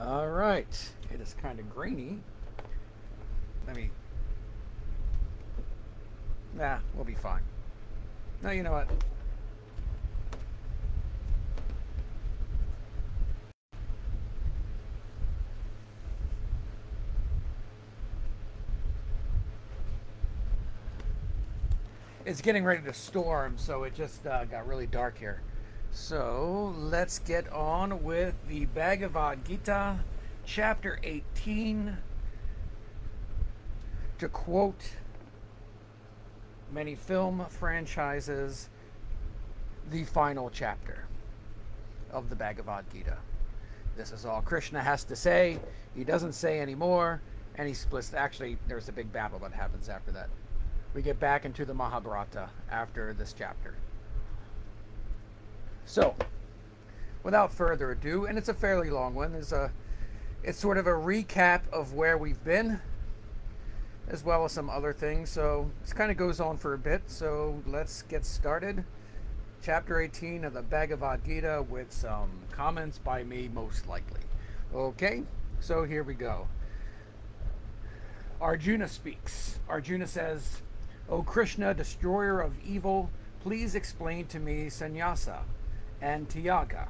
All right. It is kind of grainy. Let me. Nah, we'll be fine. No, you know what? It's getting ready to storm, so it just got really dark here. So let's get on with the Bhagavad Gita, chapter 18. To quote many film franchises, the final chapter of the Bhagavad Gita. This is all Krishna has to say. He doesn't say anymore, and he splits. Actually, there's a big battle that happens after that. We get back into the Mahabharata after this chapter. So, without further ado, and it's a fairly long one, it's sort of a recap of where we've been, as well as some other things. So this kind of goes on for a bit. So let's get started. Chapter 18 of the Bhagavad Gita with some comments by me, most likely. Okay, so here we go. Arjuna speaks. Arjuna says, "O Krishna, destroyer of evil, please explain to me sannyasa and tyaga,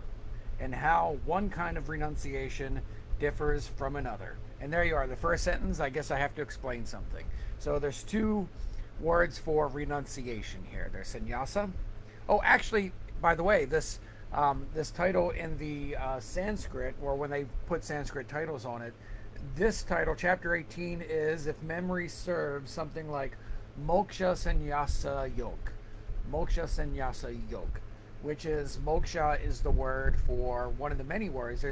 and how one kind of renunciation differs from another." And there you are, the first sentence. I guess I have to explain something. So there's two words for renunciation here. There's sannyasa. Oh, actually, by the way, this title in the Sanskrit, or when they put Sanskrit titles on it, this title, chapter 18, is, if memory serves, something like Moksha Sannyasa Yoga. Moksha Sannyasa Yoga, which is, moksha is the word for one of the many words.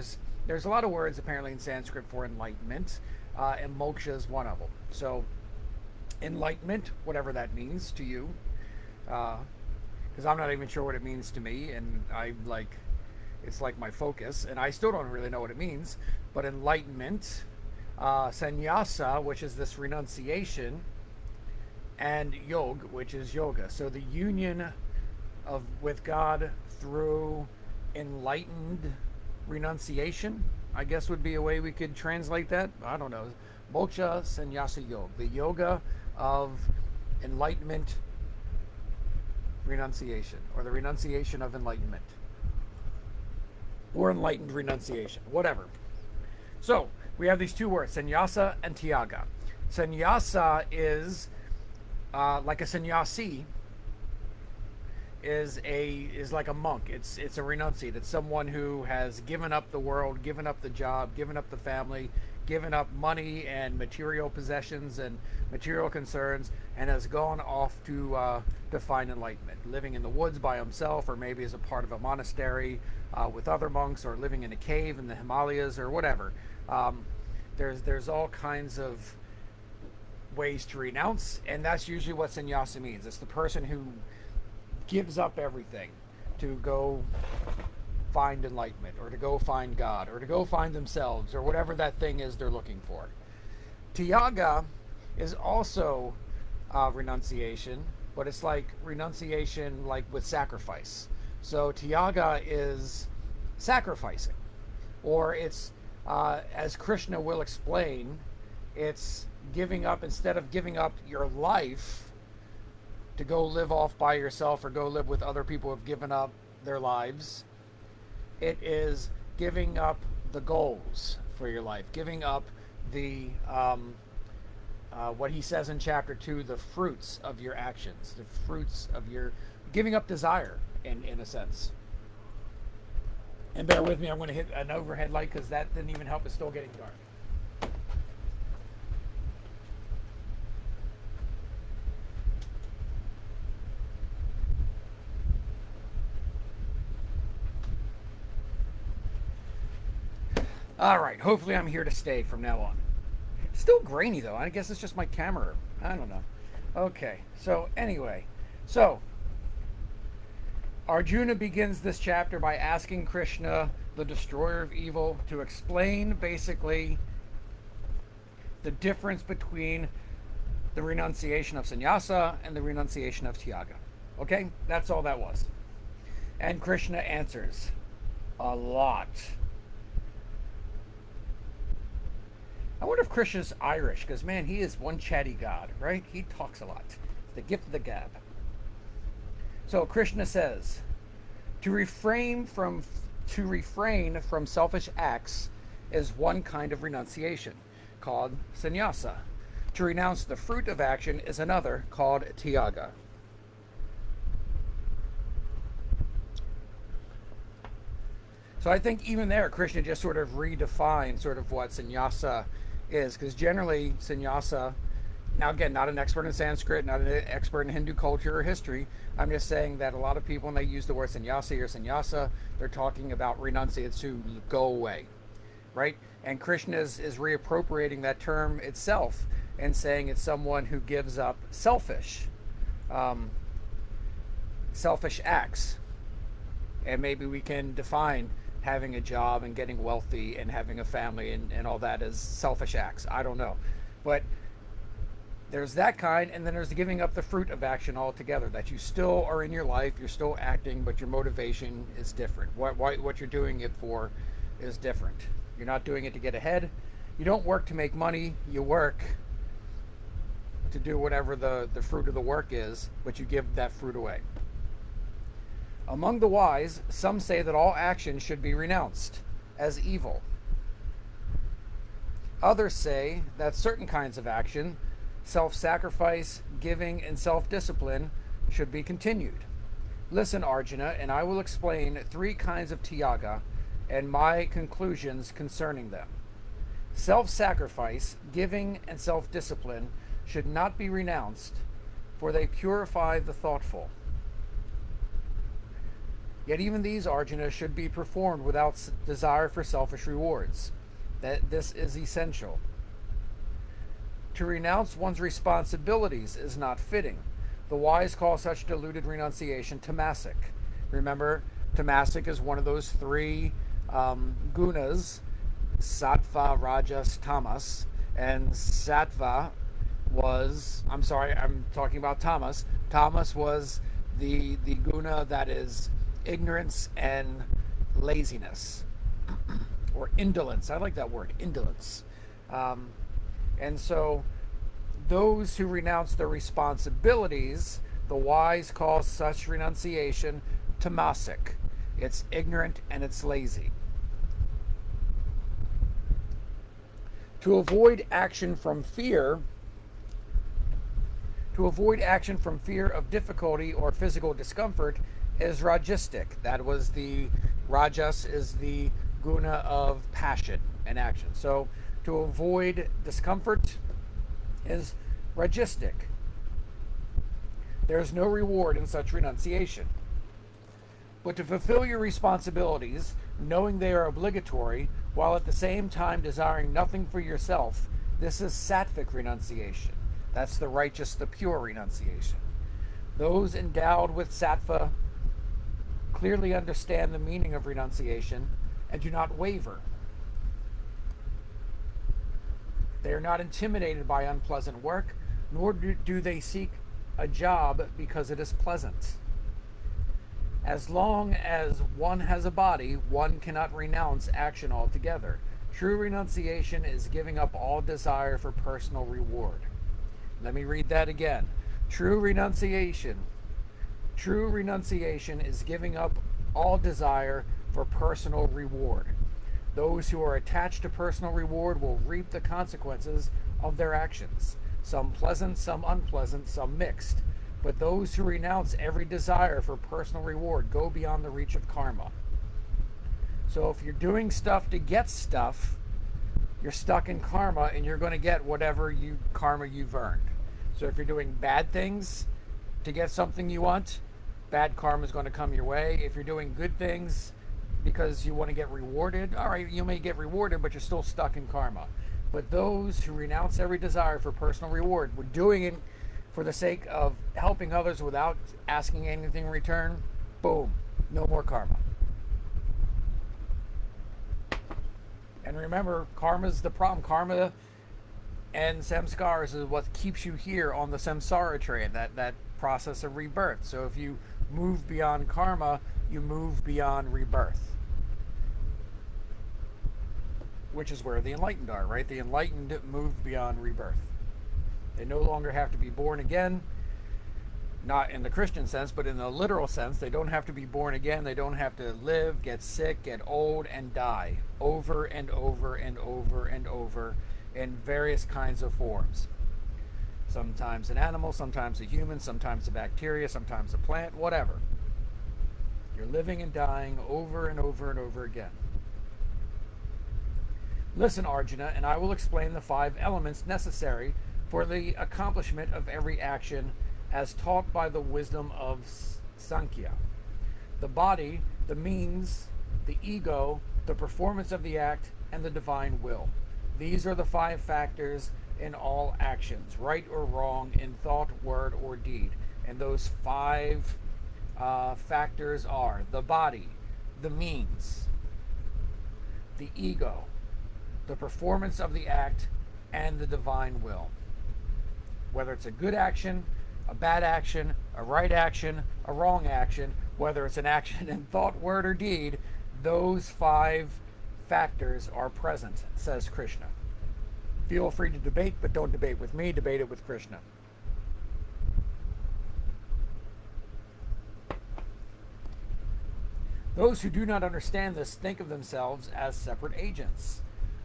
There's a lot of words apparently in Sanskrit for enlightenment, and moksha is one of them. So enlightenment, whatever that means to you, because I'm not even sure what it means to me, and it's like my focus, and I still don't really know what it means. But enlightenment, sannyasa, which is this renunciation, and yoga, which is yoga. So the union with God through enlightened renunciation, I guess, would be a way we could translate that. I don't know. Moksha Sannyasa Yoga, the yoga of enlightenment renunciation, or the renunciation of enlightenment, or enlightened renunciation, whatever. So we have these two words, sannyasa and tyaga. Sannyasa is like a sannyasi is like a monk. It's a renunciate. It's someone who has given up the world, given up the job, given up the family, given up money and material possessions and material concerns, and has gone off to find enlightenment, living in the woods by himself, or maybe as a part of a monastery with other monks, or living in a cave in the Himalayas, or whatever. There's all kinds of ways to renounce, and that's usually what sannyasa means. It's the person who gives up everything to go find enlightenment, or to go find God, or to go find themselves, or whatever that thing is they're looking for. Tyaga is also renunciation, but it's like renunciation like with sacrifice. So tyaga is sacrificing, or it's as Krishna will explain, it's giving up. Instead of giving up your life to go live off by yourself, or go live with other people who have given up their lives, it is giving up the goals for your life, giving up the what he says in chapter 2, the fruits of your actions, the fruits of your giving up desire, in a sense. And bear with me, I'm going to hit an overhead light because that didn't even help. It's still getting dark. All right, hopefully I'm here to stay from now on. Still grainy though. I guess it's just my camera. I don't know. Okay, so anyway, so Arjuna begins this chapter by asking Krishna, the destroyer of evil, to explain basically the difference between the renunciation of sannyasa and the renunciation of tyaga. Okay, that's all that was. And Krishna answers a lot. I wonder if Krishna's Irish, because man, he is one chatty god, right? He talks a lot. The gift of the gab. So Krishna says, to refrain from selfish acts is one kind of renunciation, called sannyasa. To renounce the fruit of action is another, called tyaga. So I think even there, Krishna just sort of redefined sort of what sannyasa is, because generally sannyasa, now again, not an expert in Sanskrit, not an expert in Hindu culture or history, I'm just saying that a lot of people, when they use the word sannyasi or sannyasa, they're talking about renunciate, to go away, right? And Krishna is reappropriating that term itself and saying it's someone who gives up selfish acts. And maybe we can define having a job and getting wealthy and having a family and all that as selfish acts. I don't know. But there's that kind, and then there's the giving up the fruit of action altogether, that you still are in your life, you're still acting, but your motivation is different. What you're doing it for is different. You're not doing it to get ahead. You don't work to make money. You work to do whatever the fruit of the work is, but you give that fruit away. Among the wise, some say that all action should be renounced as evil. Others say that certain kinds of action, self-sacrifice, giving, and self-discipline, should be continued. Listen, Arjuna, and I will explain 3 kinds of tyaga and my conclusions concerning them. Self-sacrifice, giving, and self-discipline should not be renounced, for they purify the thoughtful. Yet even these, Arjuna, should be performed without desire for selfish rewards. That this is essential. To renounce one's responsibilities is not fitting. The wise call such deluded renunciation tamasic. Remember, tamasic is one of those 3 gunas, sattva, rajas, tamas. And sattva was, I'm sorry, I'm talking about tamas. Tamas was the guna that is ignorance and laziness, or indolence. I like that word, indolence. And so those who renounce their responsibilities, the wise call such renunciation tamasic. It's ignorant and it's lazy. To avoid action from fear of difficulty or physical discomfort is rajastic. That was the rajas is the guna of passion and action. So to avoid discomfort is rajastic. There is no reward in such renunciation. But to fulfill your responsibilities, knowing they are obligatory, while at the same time desiring nothing for yourself, this is sattvic renunciation. That's the righteous, the pure renunciation. Those endowed with sattva clearly understand the meaning of renunciation and do not waver. They are not intimidated by unpleasant work, nor do they seek a job because it is pleasant. As long as one has a body, one cannot renounce action altogether. True renunciation is giving up all desire for personal reward. Let me read that again. True renunciation is giving up all desire for personal reward. Those who are attached to personal reward will reap the consequences of their actions, some pleasant, some unpleasant, some mixed. But those who renounce every desire for personal reward go beyond the reach of karma. So if you're doing stuff to get stuff, you're stuck in karma and you're going to get whatever karma you've earned. So if you're doing bad things to get something you want, bad karma is going to come your way. If you're doing good things because you want to get rewarded, all right, you may get rewarded, but you're still stuck in karma. But those who renounce every desire for personal reward, we're doing it for the sake of helping others without asking anything in return, boom, no more karma. And remember, karma's the problem. Karma and samskaras is what keeps you here on the samsara train, that process of rebirth. So if you move beyond karma, you move beyond rebirth. which is where the enlightened are, right? The enlightened moved beyond rebirth. They no longer have to be born again, not in the Christian sense, but in the literal sense. They don't have to be born again. They don't have to live, get sick, get old, and die over and over and over and over in various kinds of forms. Sometimes an animal, sometimes a human, sometimes a bacteria, sometimes a plant, whatever. You're living and dying over and over and over again. Listen, Arjuna, and I will explain the 5 elements necessary for the accomplishment of every action as taught by the wisdom of Sankhya. The body, the means, the ego, the performance of the act, and the divine will. These are the 5 factors in all actions, right or wrong, in thought, word, or deed. And those 5 factors are the body, the means, the ego, the performance of the act, and the divine will. Whether it's a good action, a bad action, a right action, a wrong action, whether it's an action in thought, word, or deed, those 5 factors are present, says Krishna. Feel free to debate, but don't debate with me, debate it with Krishna. Those who do not understand this think of themselves as separate agents.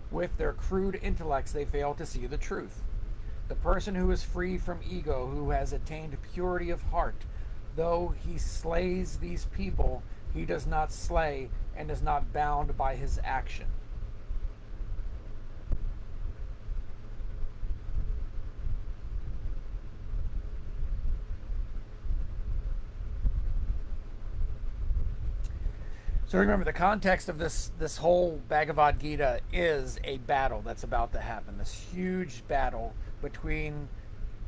With their crude intellects, they fail to see the truth. The person who is free from ego, who has attained purity of heart, though he slays these people, he does not slay and is not bound by his action. So remember, the context of this whole Bhagavad Gita is a battle that's about to happen. This huge battle between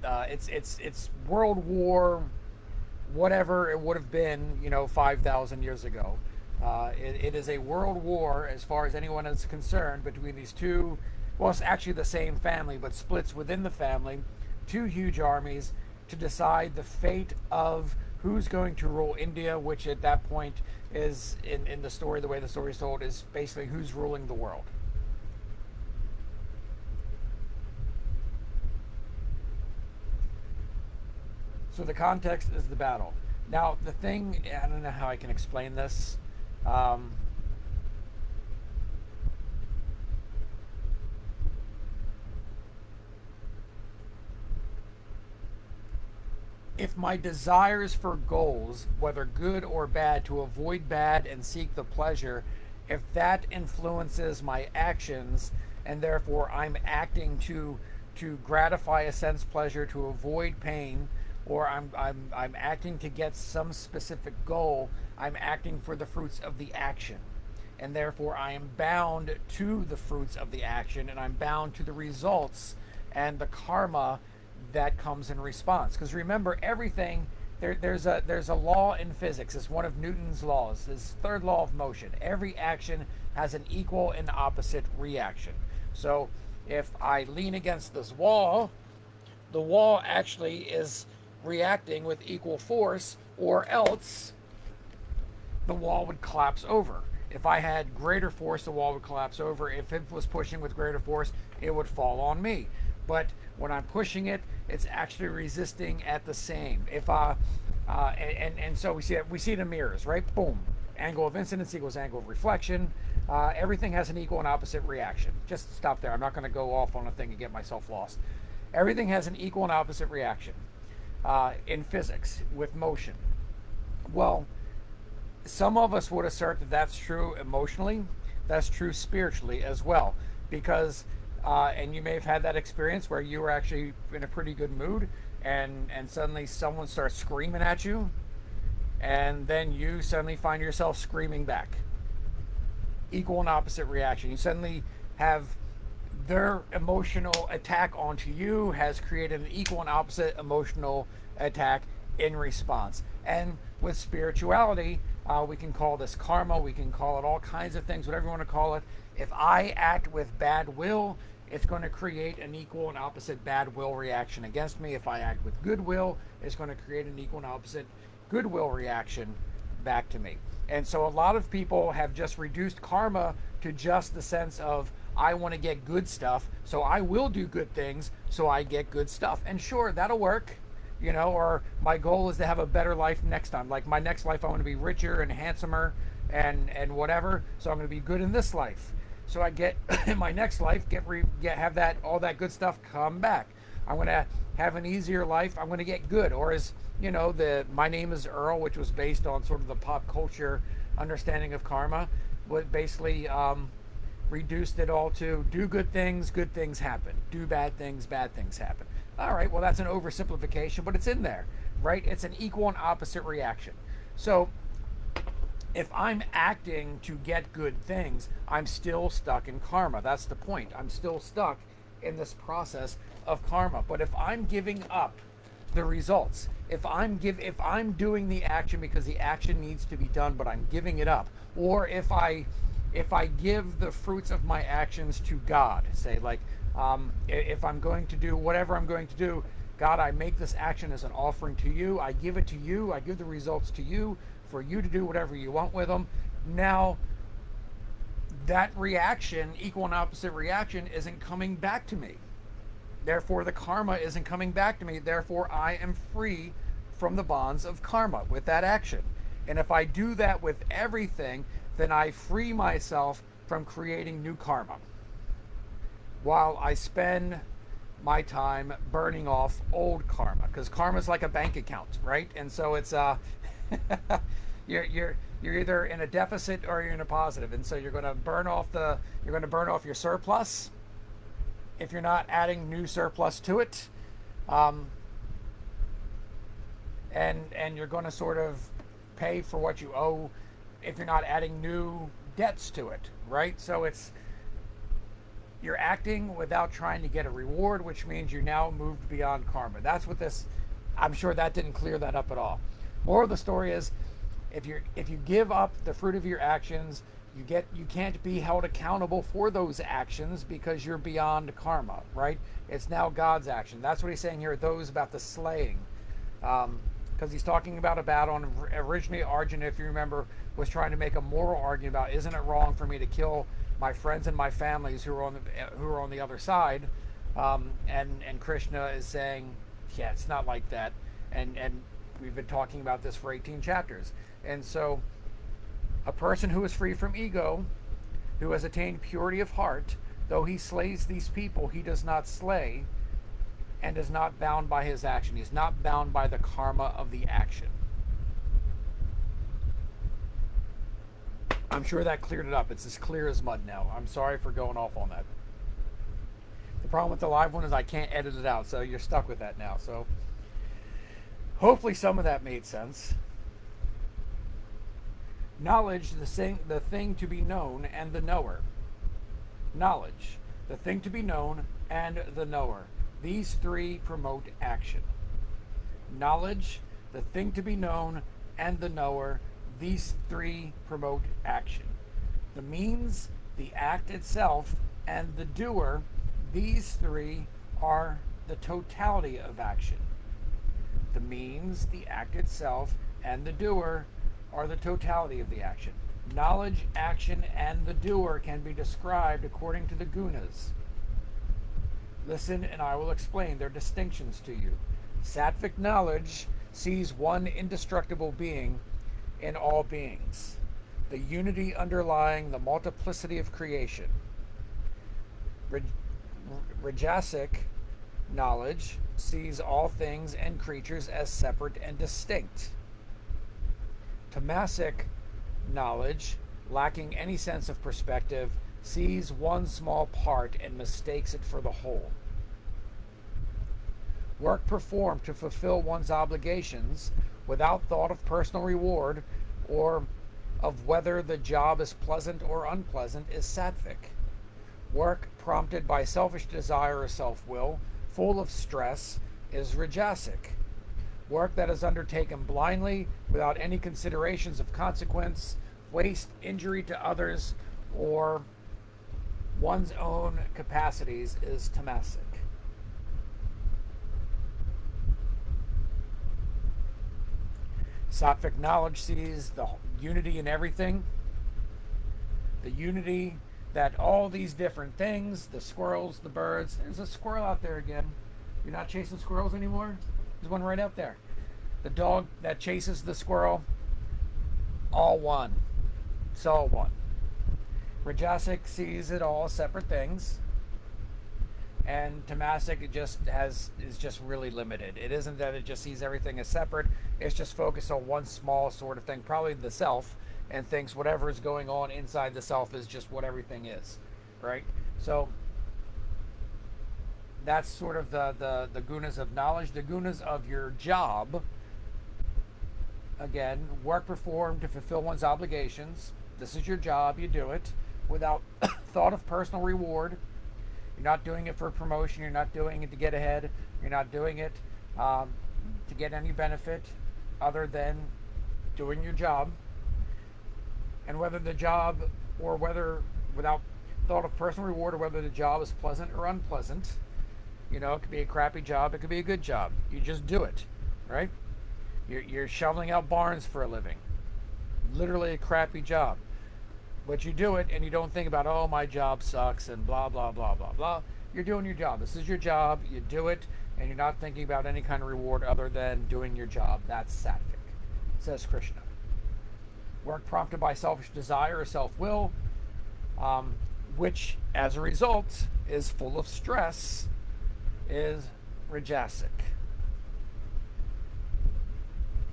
it's World War, whatever it would have been, 5,000 years ago. It is a world war, as far as anyone is concerned, between these two. Well, it's actually the same family, but splits within the family. 2 huge armies to decide the fate of who's going to rule India, which at that point is, in the story, the way the story is told, is basically who's ruling the world. So the context is the battle. Now, the thing, I don't know how I can explain this. If my desires for goals, whether good or bad, to avoid bad and seek the pleasure, if that influences my actions, and therefore I'm acting to gratify a sense pleasure, to avoid pain, or I'm acting to get some specific goal, I'm acting for the fruits of the action. And therefore I am bound to the fruits of the action, and I'm bound to the results and the karma that comes in response. Because remember, everything, there's a law in physics. It's one of Newton's laws, his 3rd law of motion. Every action has an equal and opposite reaction. So if I lean against this wall, the wall actually is reacting with equal force, or else the wall would collapse over. If I had greater force, the wall would collapse over. If it was pushing with greater force, it would fall on me. But when I'm pushing it, it's actually resisting at the same. If and so we see it in mirrors, right? Boom. Angle of incidence equals angle of reflection. Everything has an equal and opposite reaction. Just stop there. I'm not going to go off on a thing and get myself lost. Everything has an equal and opposite reaction in physics with motion. Well, some of us would assert that that's true emotionally. That's true spiritually as well, because and you may have had that experience where you were actually in a pretty good mood, and suddenly someone starts screaming at you, and then you suddenly find yourself screaming back. Equal and opposite reaction. You suddenly have their emotional attack onto you has created an equal and opposite emotional attack in response. And with spirituality, we can call this karma, we can call it all kinds of things, whatever you want to call it. If I act with bad will, it's going to create an equal and opposite bad will reaction against me. If I act with goodwill, it's going to create an equal and opposite goodwill reaction back to me. And so a lot of people have just reduced karma to just the sense of, I want to get good stuff, so I will do good things so I get good stuff. And sure, that'll work, or my goal is to have a better life next time. Like my next life, I want to be richer and handsomer and whatever, so I'm going to be good in this life. So I get in my next life, have that all that good stuff come back. I'm going to have an easier life. I'm going to get good. Or as the My Name Is Earl, which was based on sort of the pop culture understanding of karma, what basically reduced it all to do good things happen. Do bad things happen. All right, well, that's an oversimplification, but it's in there, right? It's an equal and opposite reaction. So if I'm acting to get good things, I'm still stuck in karma. That's the point. I'm still stuck in this process of karma. But if I'm giving up the results, if I'm doing the action because the action needs to be done, but I'm giving it up, or if I give the fruits of my actions to God, say like, if I'm going to do whatever I'm going to do, God, I make this action as an offering to you. I give it to you. I give the results to you for you to do whatever you want with them. Now, that reaction, equal and opposite reaction, isn't coming back to me. Therefore, the karma isn't coming back to me. Therefore, I am free from the bonds of karma with that action. And if I do that with everything, then I free myself from creating new karma, while I spend my time burning off old karma, because karma is like a bank account, right? And so it's you're either in a deficit or you're in a positive, and so you're going to burn off your surplus if you're not adding new surplus to it, and you're going to sort of pay for what you owe if you're not adding new debts to it, right? So you're acting without trying to get a reward, which means you're now moved beyond karma. That's what this, I'm sure that didn't clear that up at all. Moral of the story is, if you give up the fruit of your actions, you can't be held accountable for those actions because you're beyond karma, right? It's now God's action. That's what he's saying here, those about the slaying. Because he's talking about a battle, and originally Arjuna, if you remember, was trying to make a moral argument about, isn't it wrong for me to kill my friends and my families who are on the other side, and Krishna is saying, yeah, it's not like that, and we've been talking about this for 18 chapters. And so a person who is free from ego, who has attained purity of heart, though he slays these people, he does not slay and is not bound by his action. He's not bound by the karma of the action. I'm sure that cleared it up. It's as clear as mud now. I'm sorry for going off on that. The problem with the live one is I can't edit it out, so you're stuck with that now. So hopefully some of that made sense. Knowledge, the thing to be known, and the knower. Knowledge, the thing to be known, and the knower. These three promote action. Knowledge, the thing to be known, and the knower. These three promote action. The means, the act itself, and the doer, these three are the totality of action. The means, the act itself, and the doer are the totality of the action. Knowledge, action, and the doer can be described according to the gunas. Listen, and I will explain their distinctions to you. Sattvic knowledge sees one indestructible being in all beings, the unity underlying the multiplicity of creation. Rajasic knowledge sees all things and creatures as separate and distinct. Tamasic knowledge, lacking any sense of perspective, sees one small part and mistakes it for the whole. Work performed to fulfill one's obligations without thought of personal reward or of whether the job is pleasant or unpleasant is sattvic. Work prompted by selfish desire or self-will, full of stress, is rajasic. Work that is undertaken blindly, without any considerations of consequence, waste, injury to others, or one's own capacities, is tamasic. Sattvic knowledge sees the unity in everything, the unity that all these different things, the squirrels, the birds, there's a squirrel out there again. You're not chasing squirrels anymore? There's one right out there. The dog that chases the squirrel, all one. It's all one. Rajasic sees it all as separate things, and Tamasic is just really limited. It isn't that it just sees everything as separate. It's just focused on one small sort of thing, probably the self, and thinks whatever is going on inside the self is just what everything is, right? So that's sort of the gunas of knowledge. The gunas of your job, again, work performed to fulfill one's obligations. This is your job, you do it without thought of personal reward. You're not doing it for promotion, you're not doing it to get ahead, you're not doing it to get any benefit other than doing your job. And whether the job, or whether without thought of personal reward, or whether the job is pleasant or unpleasant, you know, it could be a crappy job, it could be a good job. You just do it, right? You're shoveling out barns for a living. Literally a crappy job. But you do it and you don't think about, oh, my job sucks and blah, blah, blah, blah, blah. You're doing your job. This is your job. You do it and you're not thinking about any kind of reward other than doing your job. That's sattvic, says Krishna. Work prompted by selfish desire or self-will, which as a result is full of stress, is rajasic.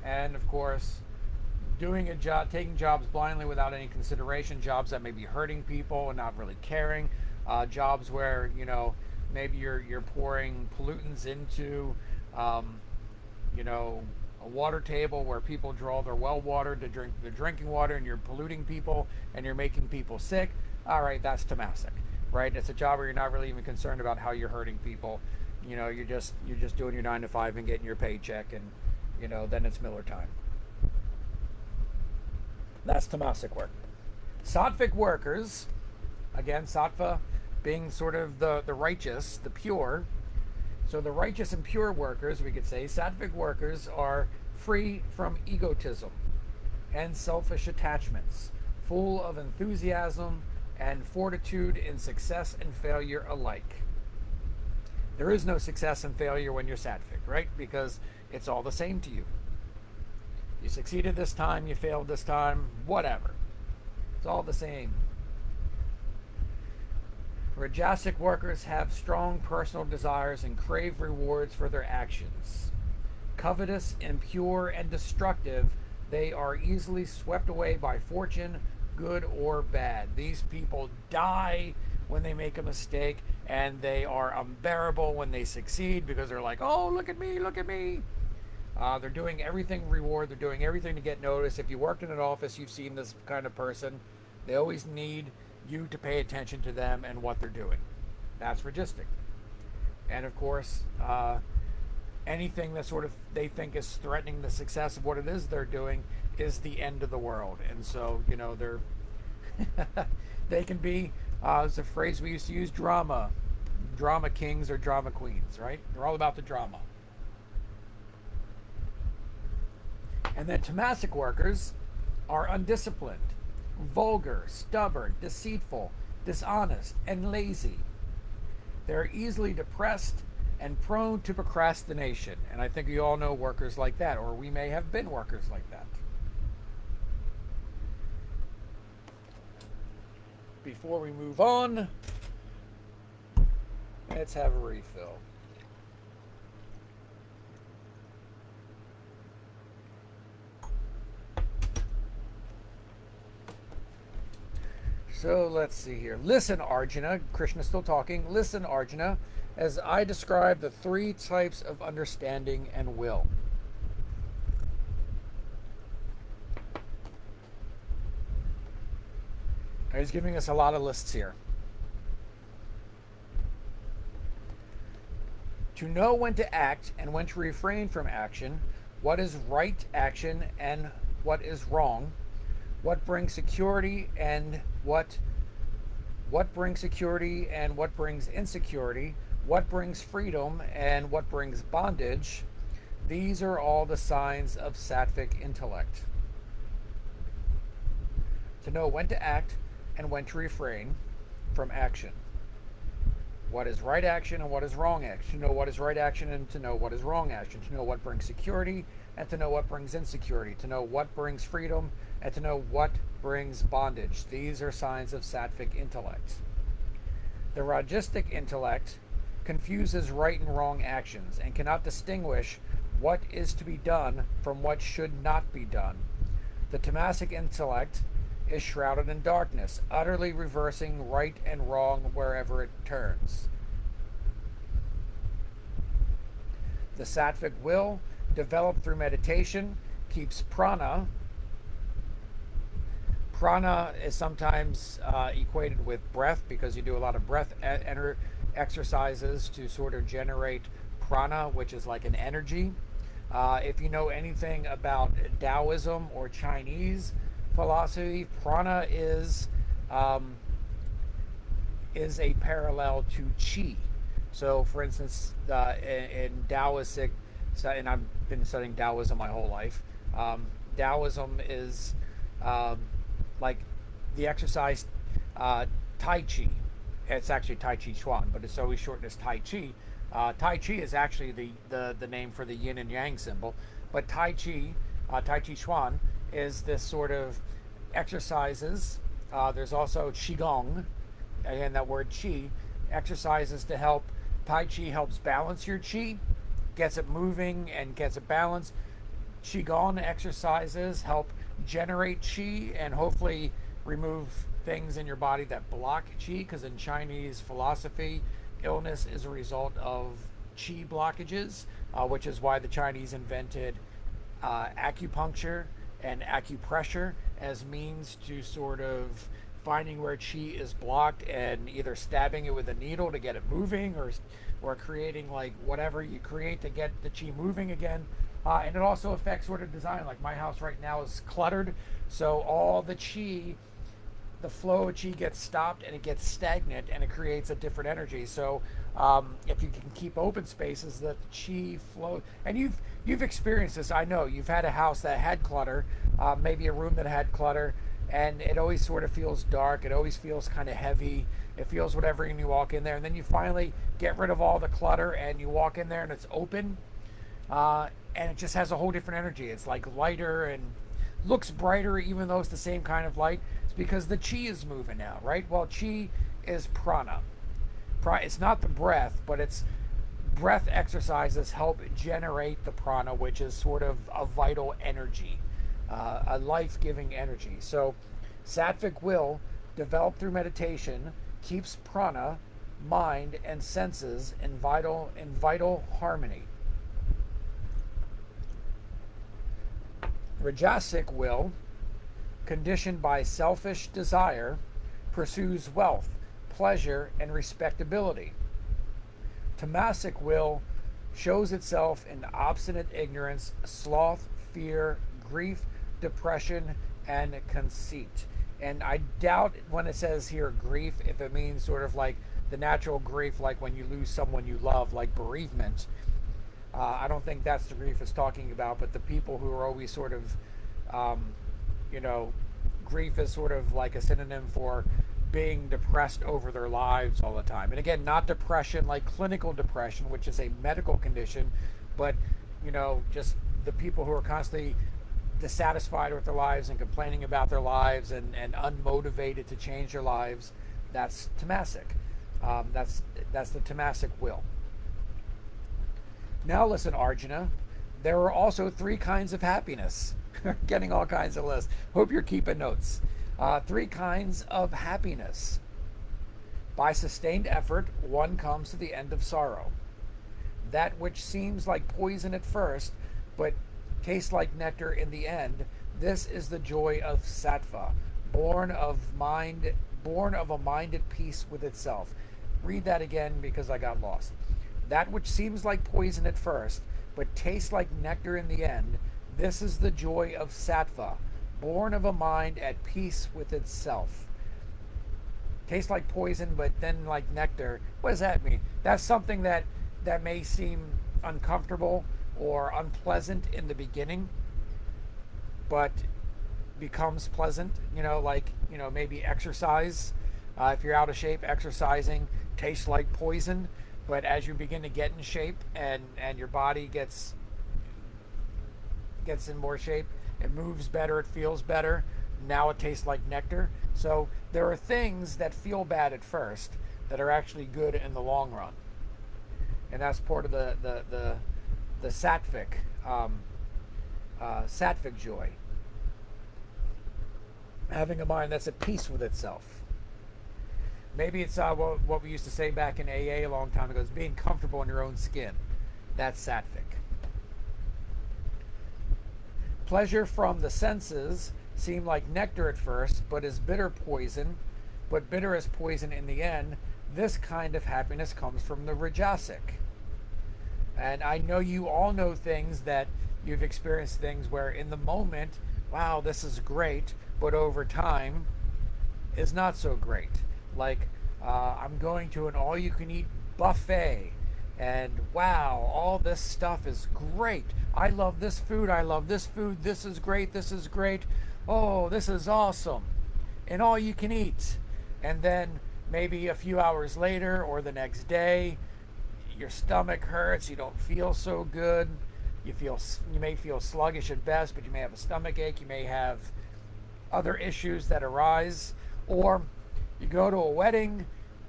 And of course, doing a job, taking jobs blindly without any consideration, jobs that may be hurting people and not really caring, jobs where, you know, maybe you're pouring pollutants into, you know, a water table where people draw their well water to drink the drinking water, and you're polluting people and you're making people sick. All right, that's tamasic, right? It's a job where you're not really even concerned about how you're hurting people. You know, you're just doing your 9 to 5 and getting your paycheck, and you know, then it's Miller time. That's tamasic work. Sattvic workers, again, sattva being sort of the righteous, the pure. So the righteous and pure workers, we could say, sattvic workers are free from egotism and selfish attachments, full of enthusiasm and fortitude in success and failure alike. There is no success and failure when you're sattvic, right? Because it's all the same to you. You succeeded this time, you failed this time, whatever. It's all the same. Rajasic workers have strong personal desires and crave rewards for their actions. Covetous, impure, and destructive, they are easily swept away by fortune, good or bad. These people die when they make a mistake, and they are unbearable when they succeed because they're like, oh, look at me, look at me. They're doing everything reward. They're doing everything to get noticed. If you worked in an office, you've seen this kind of person. They always need you to pay attention to them and what they're doing. That's rajasic. And of course, anything that sort of they think is threatening the success of what it is they're doing is the end of the world. And so, you know, they're they can be, it's a phrase we used to use, drama kings or drama queens, right? They're all about the drama. And then tamasic workers are undisciplined, vulgar, stubborn, deceitful, dishonest, and lazy. They're easily depressed and prone to procrastination. And I think you all know workers like that, or we may have been workers like that. Before we move on, let's have a refill. So let's see here. Listen, Arjuna. Krishna's still talking. Listen, Arjuna, as I describe the 3 types of understanding and will. He's giving us a lot of lists here. To know when to act and when to refrain from action, what is right action and what is wrong, what brings security and what brings security and what brings insecurity, what brings freedom and what brings bondage. These are all the signs of sattvic intellect. To know when to act and when to refrain, from action. What is right action and what is wrong action? To know what is right action and to know what is wrong action. To know what brings security and to know what brings insecurity. To know what brings freedom and to know what brings bondage. These are signs of sattvic intellect. The Rajasic intellect confuses right and wrong actions and cannot distinguish what is to be done from what should not be done. The Tamasic intellect is shrouded in darkness, utterly reversing right and wrong wherever it turns. The Sattvic will, developed through meditation, keeps prana. Prana is sometimes equated with breath because you do a lot of breath exercises to sort of generate prana, which is like an energy. If you know anything about Taoism or Chinese philosophy, prana is a parallel to qi. So, for instance, in Taoistic, and I've been studying Taoism my whole life. Taoism is like the exercise Tai Chi. It's actually Tai Chi Chuan, but it's always shortened as Tai Chi. Tai Chi is actually the name for the yin and yang symbol, but Tai Chi Chuan is this sort of exercises. There's also Qigong, again that word Qi, exercises to help. Tai Chi helps balance your Qi, gets it moving and gets it balanced. Qigong exercises help generate Qi and hopefully remove things in your body that block Qi, because in Chinese philosophy, illness is a result of Qi blockages, which is why the Chinese invented acupuncture and acupressure as means to sort of finding where Qi is blocked and either stabbing it with a needle to get it moving, or creating like whatever you create to get the Qi moving again. And it also affects sort of design. Like my house right now is cluttered, so all the Qi, the flow of Qi gets stopped and it gets stagnant and it creates a different energy. So if you can keep open spaces that the Qi flow, and you've experienced this, I know you've had a house that had clutter, maybe a room that had clutter, and it always sort of feels dark, it always feels kind of heavy, it feels whatever, and you walk in there and then you finally get rid of all the clutter and you walk in there and it's open, and it just has a whole different energy. It's like lighter and looks brighter even though it's the same kind of light. It's because the Qi is moving now, right? Well, Qi is prana. It's not the breath, but it's breath exercises help generate the prana, which is sort of a vital energy, a life-giving energy. So sattvic will, developed through meditation, keeps prana, mind, and senses in vital harmony. Rajasic will, conditioned by selfish desire, pursues wealth, pleasure, and respectability. Tamasic will shows itself in obstinate ignorance, sloth, fear, grief, depression, and conceit. And I doubt when it says here grief, if it means sort of like the natural grief, like when you lose someone you love, like bereavement. I don't think that's the grief it's talking about, but the people who are always sort of, grief is sort of like a synonym for being depressed over their lives all the time. And again, not depression like clinical depression, which is a medical condition, but, just the people who are constantly dissatisfied with their lives and complaining about their lives and unmotivated to change their lives. That's tamasic. That's the tamasic will. Now listen, Arjuna, there are also 3 kinds of happiness. Getting all kinds of lists. Hope you're keeping notes. 3 kinds of happiness. By sustained effort, one comes to the end of sorrow. That which seems like poison at first, but tastes like nectar in the end, this is the joy of sattva, born of a mind at peace with itself. Read that again because I got lost. That which seems like poison at first, but tastes like nectar in the end, this is the joy of sattva, born of a mind at peace with itself. Tastes like poison, but then like nectar. What does that mean? That's something that may seem uncomfortable or unpleasant in the beginning, but becomes pleasant, maybe exercise. If you're out of shape, exercising tastes like poison. But as you begin to get in shape and your body gets in more shape, it moves better, it feels better. Now it tastes like nectar. So there are things that feel bad at first that are actually good in the long run, and that's part of the sattvic sattvic joy. Having a mind that's at peace with itself. Maybe it's what we used to say back in AA a long time ago, is being comfortable in your own skin. That's sattvic. Pleasure from the senses seem like nectar at first, but is bitter poison, but bitter as poison in the end. This kind of happiness comes from the Rajasic. And I know you all know things that you've experienced, things where in the moment, wow, this is great, but over time is not so great. Like, I'm going to an all-you-can-eat buffet, and wow, all this stuff is great. I love this food, I love this food, this is great, oh, this is awesome, and all you can eat. And then maybe a few hours later or the next day, your stomach hurts, you don't feel so good, you may feel sluggish at best, but you may have a stomach ache, you may have other issues that arise. Or you go to a wedding,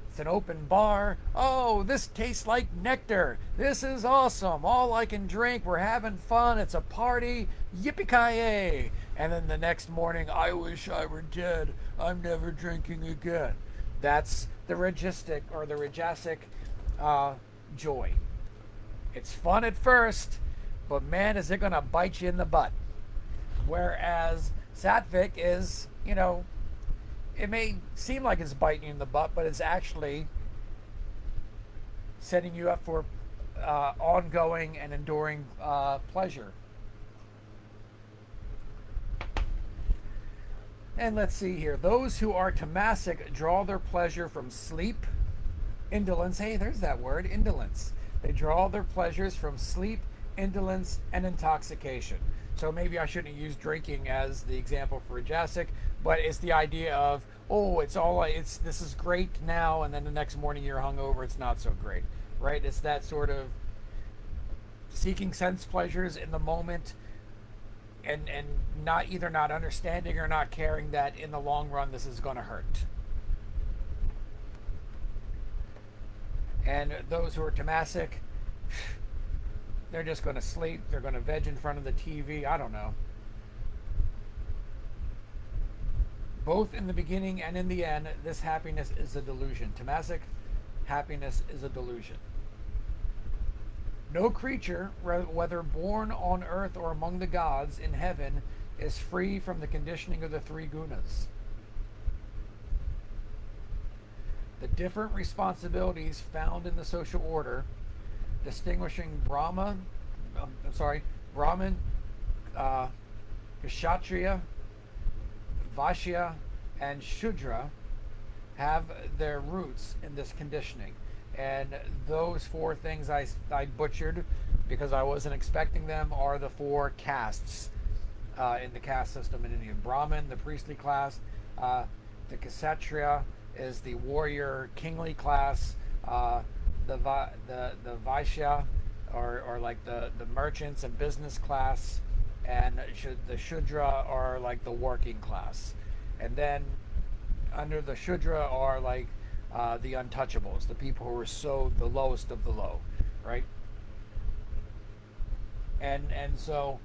it's an open bar. Oh, this tastes like nectar. This is awesome. All I can drink. We're having fun. It's a party. Yippee-ki-yay. And then the next morning, I wish I were dead. I'm never drinking again. That's the Rajasic joy. It's fun at first, but man, is it going to bite you in the butt. Whereas sattvic is, it may seem like it's biting you in the butt, but it's actually setting you up for ongoing and enduring pleasure. And let's see here. Those who are tamasic draw their pleasure from sleep, indolence. Hey, there's that word, indolence. They draw their pleasures from sleep, indolence, and intoxication. So maybe I shouldn't use drinking as the example for Rajasic, but it's the idea of, oh, this is great now, and then the next morning you're hungover, it's not so great, right? It's that sort of seeking sense pleasures in the moment, and not understanding or not caring that in the long run this is going to hurt. And those who are tamasic, they're just going to sleep. They're going to veg in front of the TV. I don't know. Both in the beginning and in the end, this happiness is a delusion. Tamasic happiness is a delusion. No creature, whether born on earth or among the gods in heaven, is free from the conditioning of the three gunas. The different responsibilities found in the social order, distinguishing Brahman, Kshatriya, Vaishya, and Shudra, have their roots in this conditioning. And those four things I butchered because I wasn't expecting them are the four castes in the caste system in India. Brahmin, the priestly class, the Kshatriya is the warrior kingly class, the Vaishya are like the merchants and business class, and the Shudra are like the working class. And then under the Shudra are like the untouchables, the people who are the lowest of the low, right? And so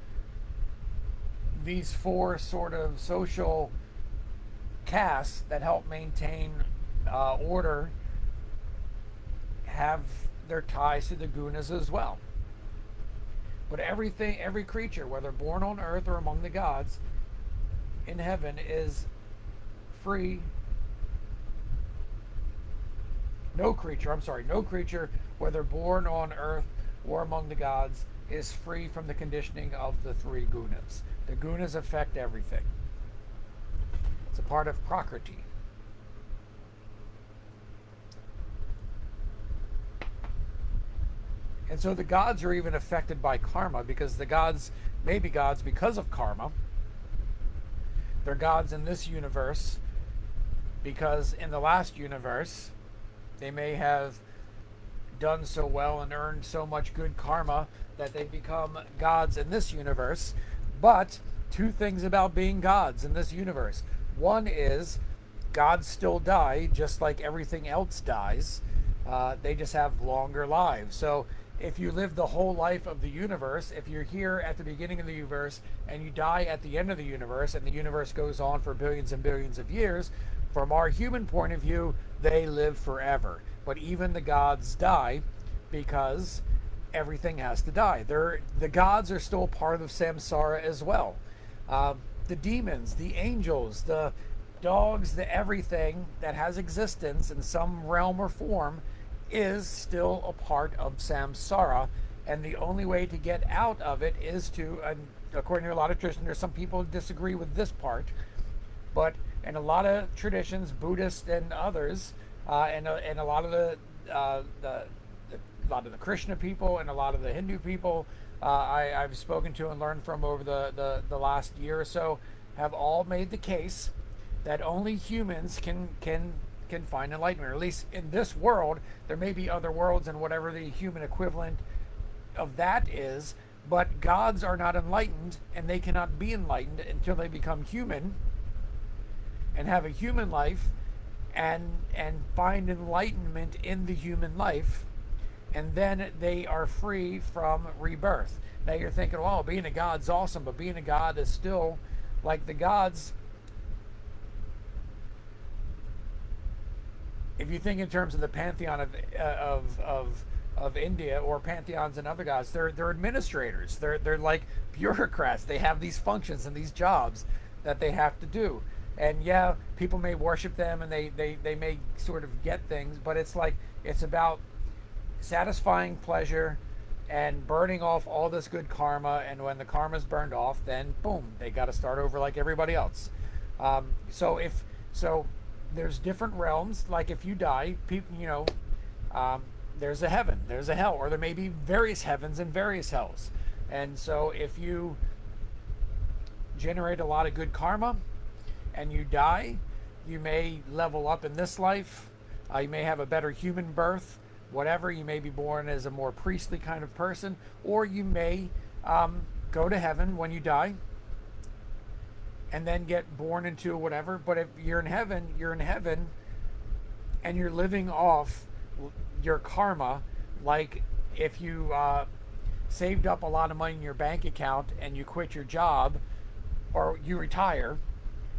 these four sort of social castes that help maintain order have their ties to the gunas as well. But every creature, whether born on earth or among the gods in heaven, is free. No creature, whether born on earth or among the gods, is free from the conditioning of the three gunas. The gunas affect everything. It's a part of Prakriti. And so the gods are even affected by karma, because the gods may be gods because of karma. They're gods in this universe because in the last universe, they may have done so well and earned so much good karma that they become gods in this universe. But two things about being gods in this universe. One is gods still die just like everything else dies. They just have longer lives. So if you live the whole life of the universe, if you're here at the beginning of the universe and you die at the end of the universe, and the universe goes on for billions and billions of years, from our human point of view, they live forever. But even the gods die because everything has to die. The gods are still part of samsara as well. The demons, the angels, the dogs, the everything that has existence in some realm or form is still a part of samsara, and the only way to get out of it is to, according to a lot of traditions, there's some people who disagree with this part, but in a lot of traditions, Buddhist and others, and a lot of the Krishna people and a lot of the Hindu people I've spoken to and learned from over the last year or so, have all made the case that only humans can find enlightenment, or at least in this world. There may be other worlds and whatever the human equivalent of that is, but gods are not enlightened, and they cannot be enlightened until they become human and have a human life and find enlightenment in the human life, and then they are free from rebirth. Now you're thinking, well, being a god's awesome, but being a god is still like the gods. If you think in terms of the pantheon of India, or pantheons and other gods, they're administrators. They're like bureaucrats. They have these functions and these jobs that they have to do. And yeah, people may worship them and they may sort of get things, but it's like, it's about satisfying pleasure and burning off all this good karma. And when the karma's burned off, then boom, they got to start over like everybody else. So there's different realms. Like if you die, people, there's a heaven, there's a hell, or there may be various heavens and various hells. And so if you generate a lot of good karma and you die, you may level up in this life. You may have a better human birth, whatever. You may be born as a more priestly kind of person, or you may go to heaven when you die and then get born into whatever. But if you're in heaven, and you're living off your karma. Like if you saved up a lot of money in your bank account and you quit your job, or you retire,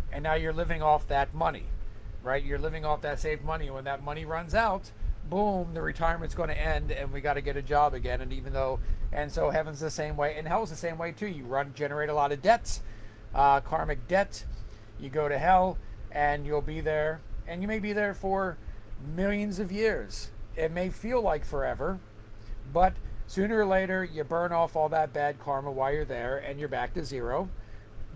and now you're living off that money, right? You're living off that saved money. When that money runs out, boom, the retirement's going to end and we got to get a job again. And so heaven's the same way, and hell's the same way too. You generate a lot of debts, karmic debt. You go to hell and you'll be there, and you may be there for millions of years. It may feel like forever, but sooner or later you burn off all that bad karma while you're there and you're back to zero.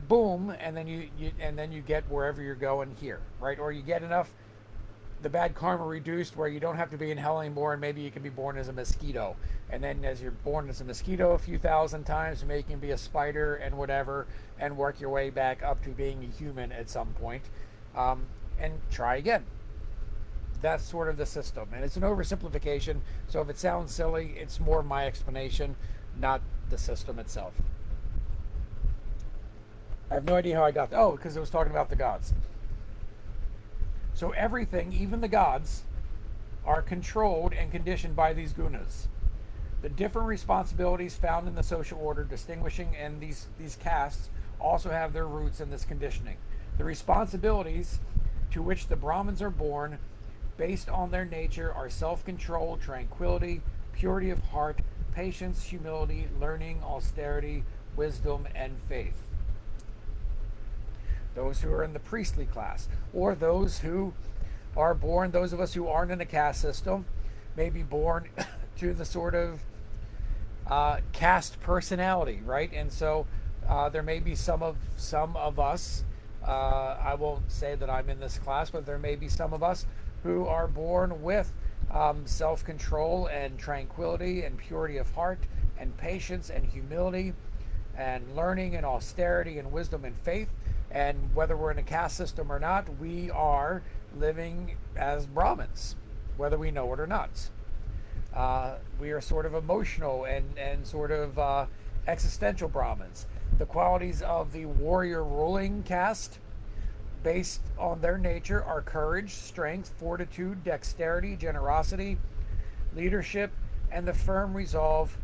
Boom, and then you get wherever you're going here, right? Or you get enough, the bad karma reduced, where you don't have to be in hell anymore, and maybe you can be born as a mosquito. And then as you're born as a mosquito a few thousand times, maybe you can be a spider and whatever, and work your way back up to being a human at some point, and try again. That's sort of the system, and it's an oversimplification. So if it sounds silly, it's more my explanation, not the system itself. I have no idea how I got there. Oh, because it was talking about the gods. So everything, even the gods, are controlled and conditioned by these gunas. The different responsibilities found in the social order distinguishing and these castes also have their roots in this conditioning. The responsibilities to which the Brahmins are born, based on their nature, are self-control, tranquility, purity of heart, patience, humility, learning, austerity, wisdom, and faith. Those who are in the priestly class, or those who are born, those of us who aren't in the caste system, may be born to the sort of caste personality, right? And so there may be some of us, I won't say that I'm in this class, but there may be some of us who are born with self-control and tranquility and purity of heart and patience and humility and learning and austerity and wisdom and faith. And whether we're in a caste system or not, we are living as Brahmins, whether we know it or not. We are sort of emotional and sort of existential Brahmins. The qualities of the warrior ruling caste, based on their nature, are courage, strength, fortitude, dexterity, generosity, leadership, and the firm resolve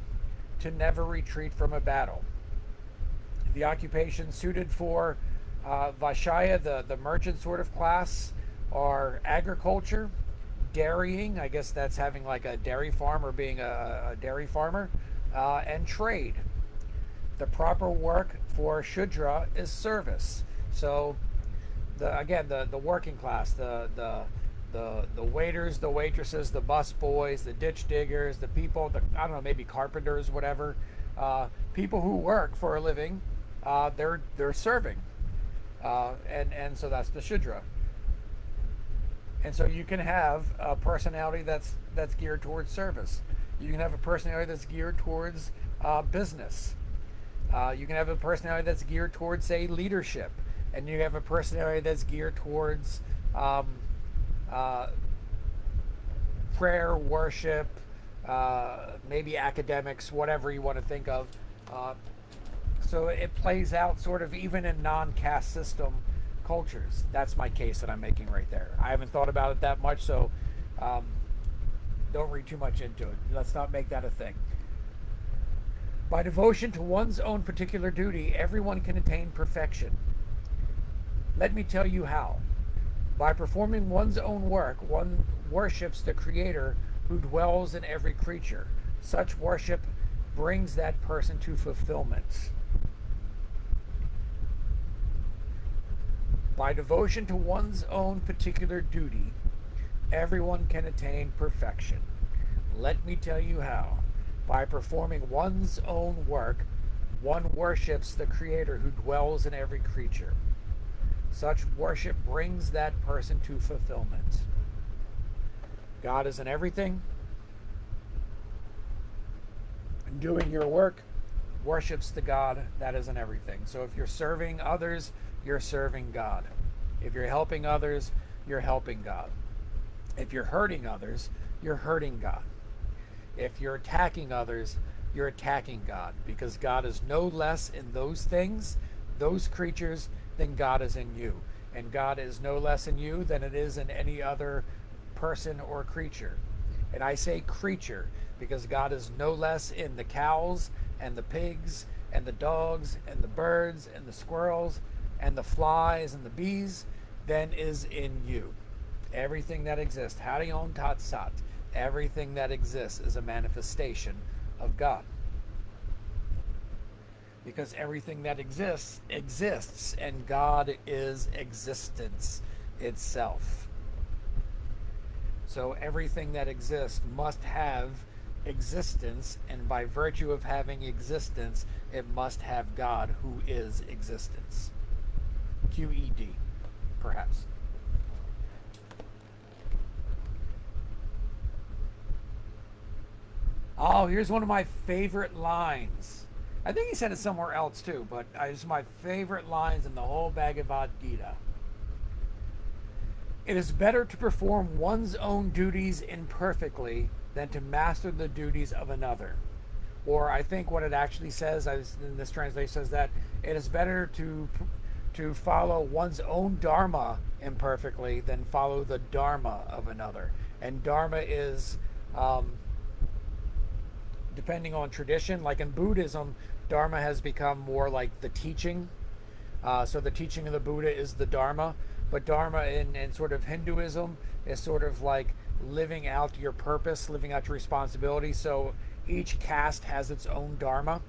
to never retreat from a battle. The occupation suited for Vaishya, the merchant sort of class, are agriculture, dairying, I guess that's having like a dairy farm or being a dairy farmer, and trade. The proper work for Shudra is service. So, the working class, the waiters, the waitresses, the bus boys, the ditch diggers, the people, I don't know, maybe carpenters, whatever, people who work for a living, they're serving, and so that's the Shudra. And so you can have a personality that's geared towards service. You can have a personality that's geared towards business. You can have a personality that's geared towards, say, leadership. And you have a personality that's geared towards prayer, worship, maybe academics, whatever you want to think of. So it plays out sort of even in non-caste system cultures. That's my case that I'm making right there. I haven't thought about it that much, so don't read too much into it. Let's not make that a thing. By devotion to one's own particular duty, everyone can attain perfection. Let me tell you how. By performing one's own work, one worships the Creator who dwells in every creature. Such worship brings that person to fulfillment. By devotion to one's own particular duty, everyone can attain perfection. Let me tell you how. By performing one's own work, one worships the Creator who dwells in every creature. Such worship brings that person to fulfillment. God is in everything. Doing your work worships the God that is in everything. So if you're serving others, you're serving God. If you're helping others, you're helping God. If you're hurting others, you're hurting God. If you're attacking others, you're attacking God, because God is no less in those things, those creatures, than God is in you. And God is no less in you than it is in any other person or creature. And I say creature because God is no less in the cows and the pigs and the dogs and the birds and the squirrels and the flies and the bees than is in you. Everything that exists, Hari Om Tat Sat, everything that exists is a manifestation of God. Because everything that exists, exists, and God is existence itself. So everything that exists must have existence, and by virtue of having existence, it must have God, who is existence. QED, perhaps. Oh, here's one of my favorite lines. I think he said it somewhere else too, but it's my favorite lines in the whole Bhagavad Gita. It is better to perform one's own duties imperfectly than to master the duties of another. Or I think what it actually says, in this translation, says that it is better to follow one's own dharma imperfectly than follow the dharma of another. And dharma is, depending on tradition, like in Buddhism, dharma has become more like the teaching. So the teaching of the Buddha is the dharma. But dharma in sort of Hinduism is sort of like living out your purpose, living out your responsibility. So each caste has its own dharma.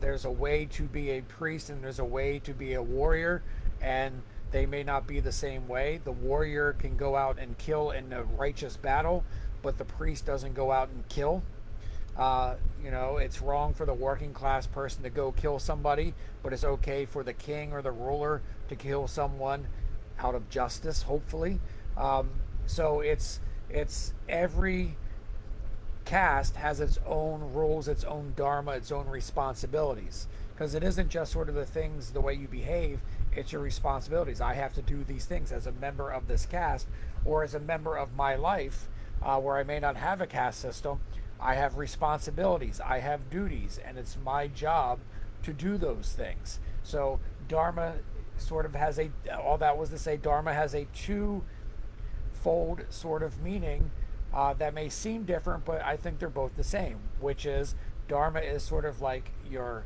There's a way to be a priest and there's a way to be a warrior, and they may not be the same way. The warrior can go out and kill in a righteous battle, but the priest doesn't go out and kill. It's wrong for the working class person to go kill somebody, but it's okay for the king or the ruler to kill someone out of justice, hopefully. So it's every caste has its own rules, its own dharma, its own responsibilities. Because it isn't just sort of the things, the way you behave, it's your responsibilities. I have to do these things as a member of this caste, or as a member of my life, where I may not have a caste system. I have responsibilities, I have duties, and it's my job to do those things. So dharma sort of has all that was to say, dharma has a two-fold sort of meaning that may seem different, but I think they're both the same, which is dharma is sort of like your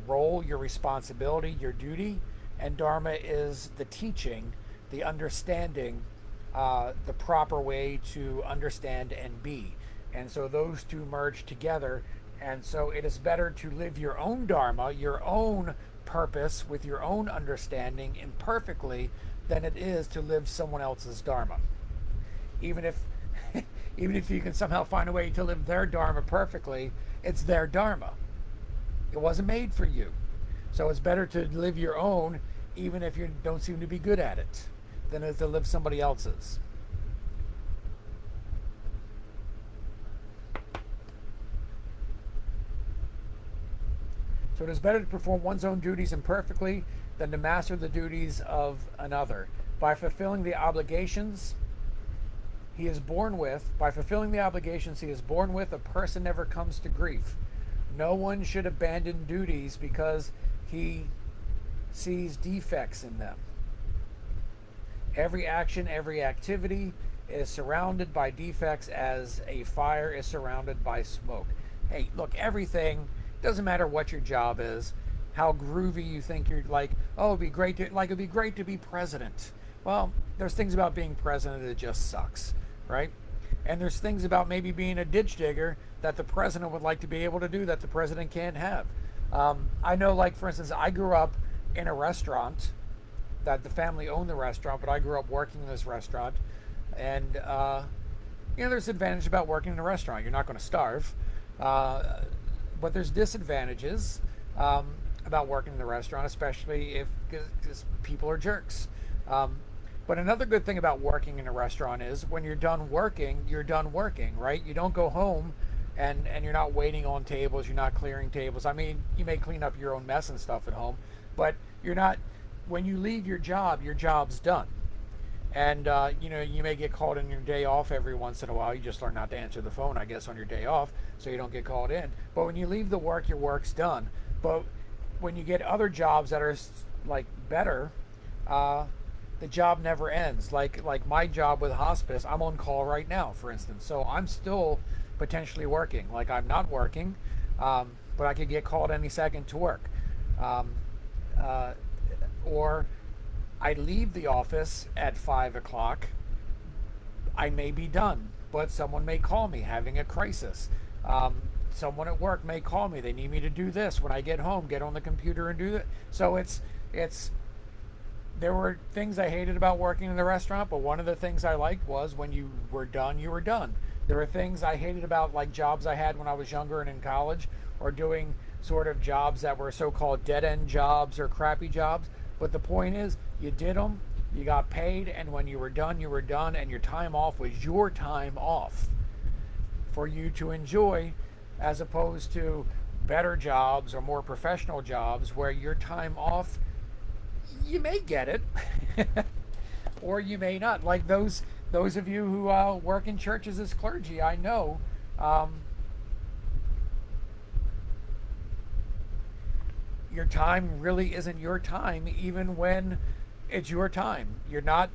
role, your responsibility, your duty, and dharma is the teaching, the understanding, the proper way to understand and be. And so those two merge together. And so it is better to live your own dharma, your own purpose, with your own understanding imperfectly, than it is to live someone else's dharma. Even if even if you can somehow find a way to live their dharma perfectly, it's their dharma. It wasn't made for you. So it's better to live your own, even if you don't seem to be good at it, than it is to live somebody else's. So it is better to perform one's own duties imperfectly than to master the duties of another. By fulfilling the obligations he is born with, a person never comes to grief. No one should abandon duties because he sees defects in them. Every action, every activity is surrounded by defects as a fire is surrounded by smoke. Hey, look, everything, doesn't matter what your job is, how groovy you think you're, like, oh, it'd be great to be president. Well, there's things about being president that just sucks, right? And there's things about maybe being a ditch digger that the president would like to be able to do that the president can't have. I know, like, for instance, I grew up in a restaurant that the family owned the restaurant, but I grew up working in this restaurant. And, there's advantage about working in a restaurant. You're not going to starve. But there's disadvantages about working in the restaurant, especially if because people are jerks. But another good thing about working in a restaurant is when you're done working, right? You don't go home and you're not waiting on tables, you're not clearing tables. I mean, you may clean up your own mess and stuff at home, but you're not, when you leave your job's done. And, you may get called in your day off every once in a while. You just learn not to answer the phone, I guess, on your day off, so you don't get called in. But when you leave the work, your work's done. But when you get other jobs that are, like, better, the job never ends. Like my job with hospice, I'm on call right now, for instance. So I'm still potentially working. Like, I'm not working, but I could get called any second to work. Or I leave the office at 5 o'clock. I may be done, but someone may call me having a crisis. Someone at work may call me. They need me to do this. When I get home, get on the computer and do that. So there were things I hated about working in the restaurant, but one of the things I liked was when you were done, you were done. There were things I hated about, like, jobs I had when I was younger and in college, or doing sort of jobs that were so-called dead-end jobs or crappy jobs. But the point is, you did them, you got paid, and when you were done, and your time off was your time off for you to enjoy, as opposed to better jobs or more professional jobs where your time off, you may get it or you may not. Like those of you who work in churches as clergy, I know your time really isn't your time, even when it's your time. You're not,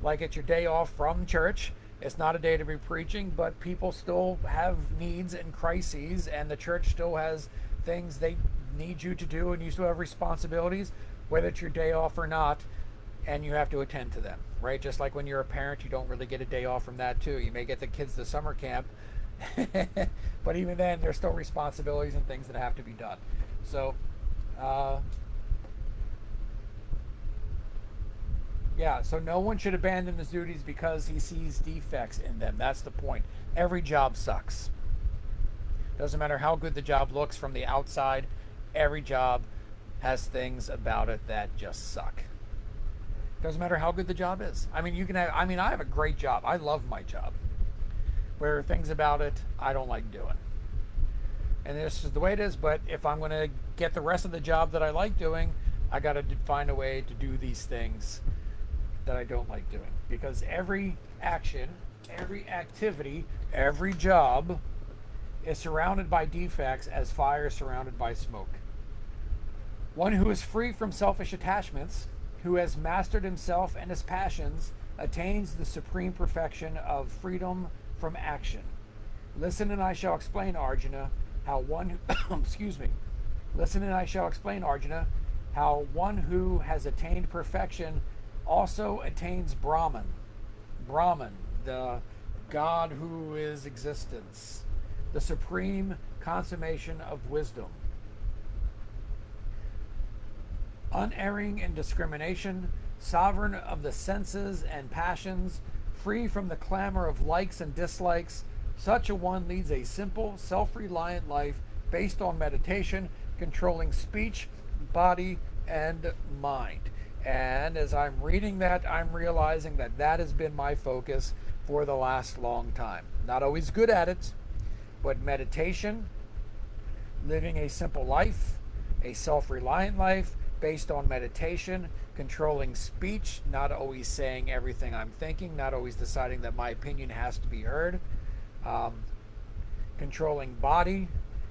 like, it's your day off from church. It's not a day to be preaching, but people still have needs and crises, and the church still has things they need you to do, and you still have responsibilities, whether it's your day off or not, and you have to attend to them, right? Just like when you're a parent, you don't really get a day off from that too. You may get the kids to summer camp, but even then, there's still responsibilities and things that have to be done. So, so no one should abandon his duties because he sees defects in them. That's the point. Every job sucks. Doesn't matter how good the job looks from the outside, every job has things about it that just suck. Doesn't matter how good the job is. I mean, I have a great job. I love my job. where things about it I don't like doing. And this is the way it is, but if I'm going to get the rest of the job that I like doing, I got to find a way to do these things that I don't like doing. Because every action, every activity, every job is surrounded by defects as fire is surrounded by smoke. One who is free from selfish attachments, who has mastered himself and his passions, attains the supreme perfection of freedom from action. Listen and I shall explain, Arjuna, how one who, excuse me. Listen and I shall explain, Arjuna, how one who has attained perfection also attains Brahman. Brahman, the God who is existence, the supreme consummation of wisdom. Unerring in discrimination, sovereign of the senses and passions, free from the clamor of likes and dislikes, such a one leads a simple, self-reliant life based on meditation, controlling speech, body, and mind. And as I'm reading that, I'm realizing that that has been my focus for the last long time. Not always good at it, but meditation, living a simple life, a self-reliant life based on meditation, controlling speech, not always saying everything I'm thinking, not always deciding that my opinion has to be heard, controlling body,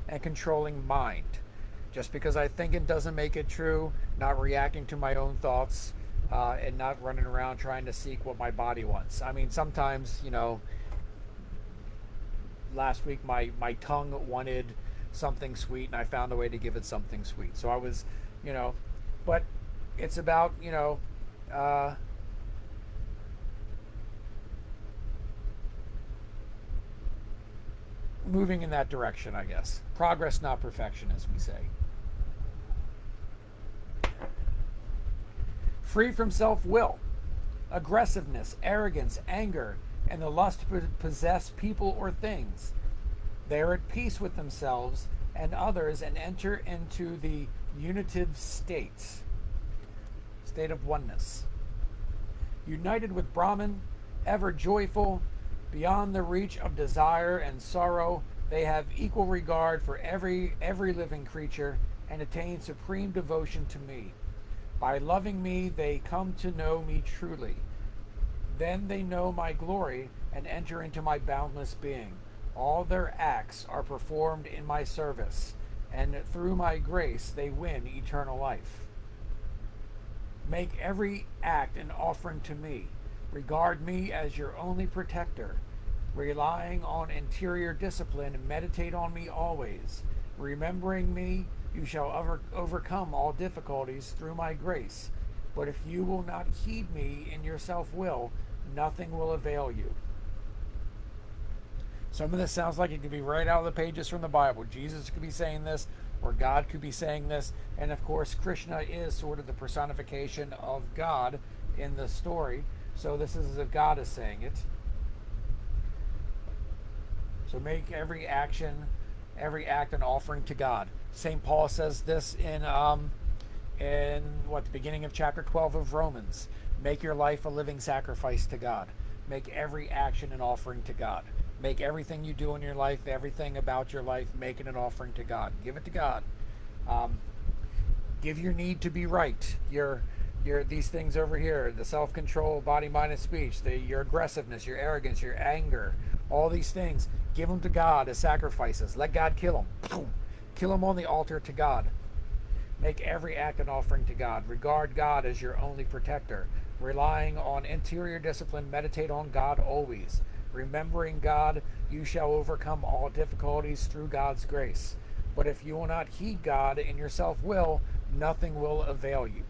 and controlling mind. Just because I think it doesn't make it true, not reacting to my own thoughts, and not running around trying to seek what my body wants. I mean, sometimes, you know, last week my tongue wanted something sweet and I found a way to give it something sweet. So I was, you know, but it's about, you know, moving in that direction, I guess. Progress, not perfection, as we say. Free from self-will, aggressiveness, arrogance, anger, and the lust to possess people or things. They are at peace with themselves and others and enter into the unitive state of oneness. United with Brahman, ever joyful, beyond the reach of desire and sorrow, they have equal regard for every living creature and attain supreme devotion to me. By loving me, they come to know me truly. Then they know my glory and enter into my boundless being. All their acts are performed in my service, and through my grace they win eternal life. Make every act an offering to me. Regard me as your only protector. Relying on interior discipline, meditate on me always. Remembering me, you shall overcome all difficulties through my grace. But if you will not heed me in your self-will, nothing will avail you. Some of this sounds like it could be right out of the pages from the Bible. Jesus could be saying this, or God could be saying this. And of course, Krishna is sort of the personification of God in the story. So this is as if God is saying it. So make every act an offering to God. St. Paul says this in the beginning of chapter 12 of Romans. Make your life a living sacrifice to God. Make every action an offering to God. Make everything you do in your life, everything about your life, make it an offering to God. Give it to God. Give your need to be right. Your these things over here, the self-control, body, mind, and speech, your aggressiveness, your arrogance, your anger, all these things, give them to God as sacrifices. Let God kill them. Kill them on the altar to God. Make every act an offering to God. Regard God as your only protector. Relying on interior discipline, meditate on God always. Remembering God, you shall overcome all difficulties through God's grace. But if you will not heed God in your self-will, nothing will avail you.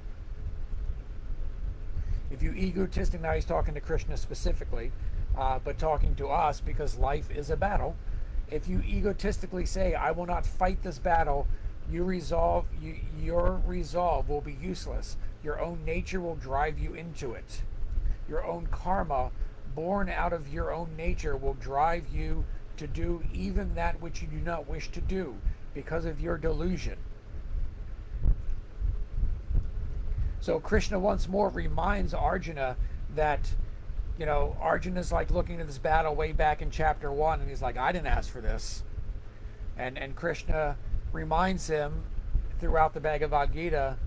If you egotistic, now he's talking to Krishna specifically, but talking to us because life is a battle. If you egotistically say, I will not fight this battle, your resolve will be useless. Your own nature will drive you into it. Your own karma, born out of your own nature, will drive you to do even that which you do not wish to do because of your delusion. So Krishna once more reminds Arjuna that Arjun is like looking at this battle way back in chapter 1, and he's like, I didn't ask for this. And Krishna reminds him throughout the Bhagavad Gita,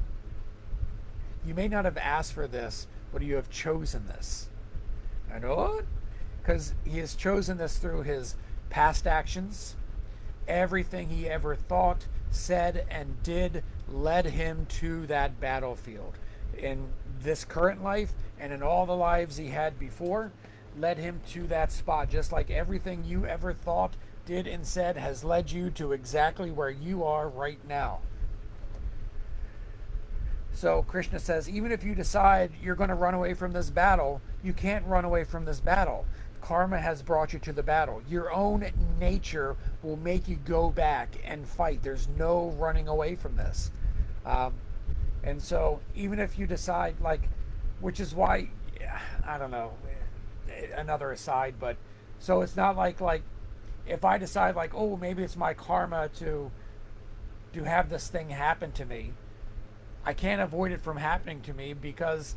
you may not have asked for this, but you have chosen this. I know what? Because he has chosen this through his past actions. Everything he ever thought, said, and did led him to that battlefield. In this current life and in all the lives he had before, led him to that spot. Just like everything you ever thought, did, and said has led you to exactly where you are right now. So Krishna says, even if you decide you're going to run away from this battle, you can't run away from this battle. Karma has brought you to the battle. Your own nature will make you go back and fight. There's no running away from this. And so even if you decide, which is why, I don't know, another aside, but so it's not like if I decide oh, maybe it's my karma to have this thing happen to me, I can't avoid it from happening to me because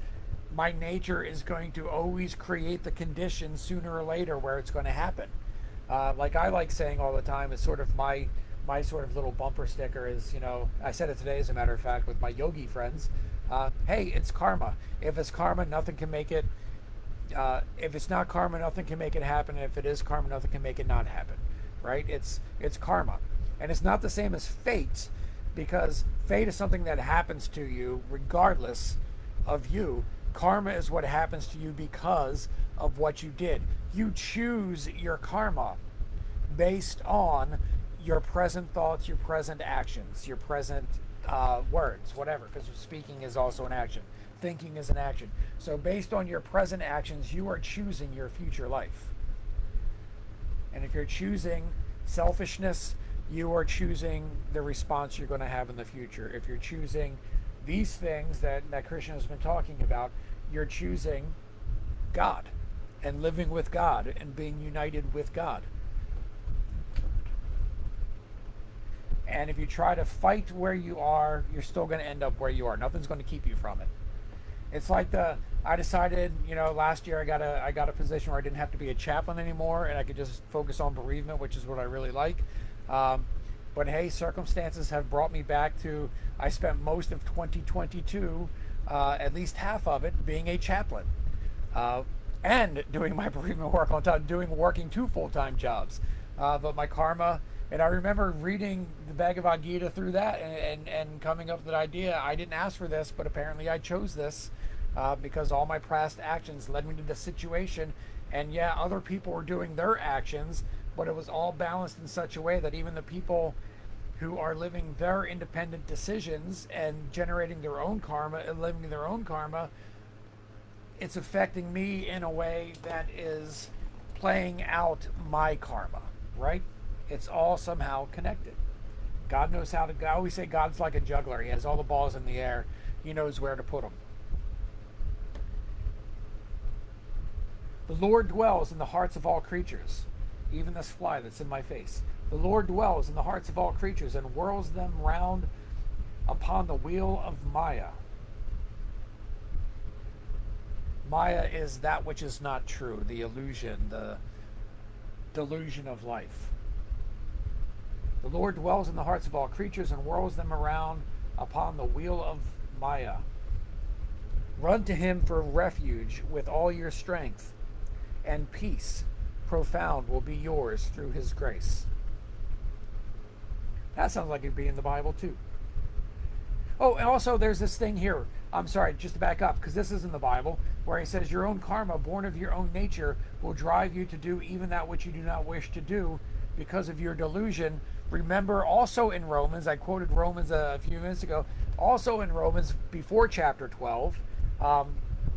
my nature is going to always create the conditions sooner or later where it's going to happen. Like I like saying all the time, it's sort of my sort of little bumper sticker is, I said it today as a matter of fact with my yogi friends. Hey, it's karma. If it's karma, nothing can make it. If it's not karma, nothing can make it happen. And if it is karma, nothing can make it not happen. Right? It's karma. And it's not the same as fate, because fate is something that happens to you regardless of you. Karma is what happens to you because of what you did. You choose your karma based on your present thoughts, your present actions, your present words, whatever, because speaking is also an action. Thinking is an action. So based on your present actions, you are choosing your future life. And if you're choosing selfishness, you are choosing the response you're going to have in the future. If you're choosing these things that Krishna has been talking about, you're choosing God and living with God and being united with God. And if you try to fight where you are, you're still going to end up where you are. Nothing's going to keep you from it. It's like I decided, last year I got a position where I didn't have to be a chaplain anymore, and I could just focus on bereavement, which is what I really like. But hey, circumstances have brought me back to, I spent most of 2022, at least half of it, being a chaplain. And doing my bereavement work on top, working 2 full-time jobs. But my karma, and I remember reading the Bhagavad Gita through that and coming up with that idea. I didn't ask for this, but apparently I chose this because all my past actions led me to this situation. And yeah, other people were doing their actions, but it was all balanced in such a way that even the people who are living their independent decisions and generating their own karma and living their own karma, it's affecting me in a way that is playing out my karma, right? It's all somehow connected. God knows how to, I always say God's like a juggler. He has all the balls in the air. He knows where to put them. The Lord dwells in the hearts of all creatures, even this fly that's in my face. The Lord dwells in the hearts of all creatures and whirls them round upon the wheel of Maya. Maya is that which is not true, the illusion, the delusion of life. The Lord dwells in the hearts of all creatures and whirls them around upon the wheel of Maya. Run to him for refuge with all your strength, and peace profound will be yours through his grace. That sounds like it'd be in the Bible too. Oh, and also there's this thing here. I'm sorry, just to back up, because this is in the Bible, where he says, your own karma, born of your own nature, will drive you to do even that which you do not wish to do because of your delusion. Remember also in Romans, I quoted Romans a few minutes ago, also in Romans before chapter 12,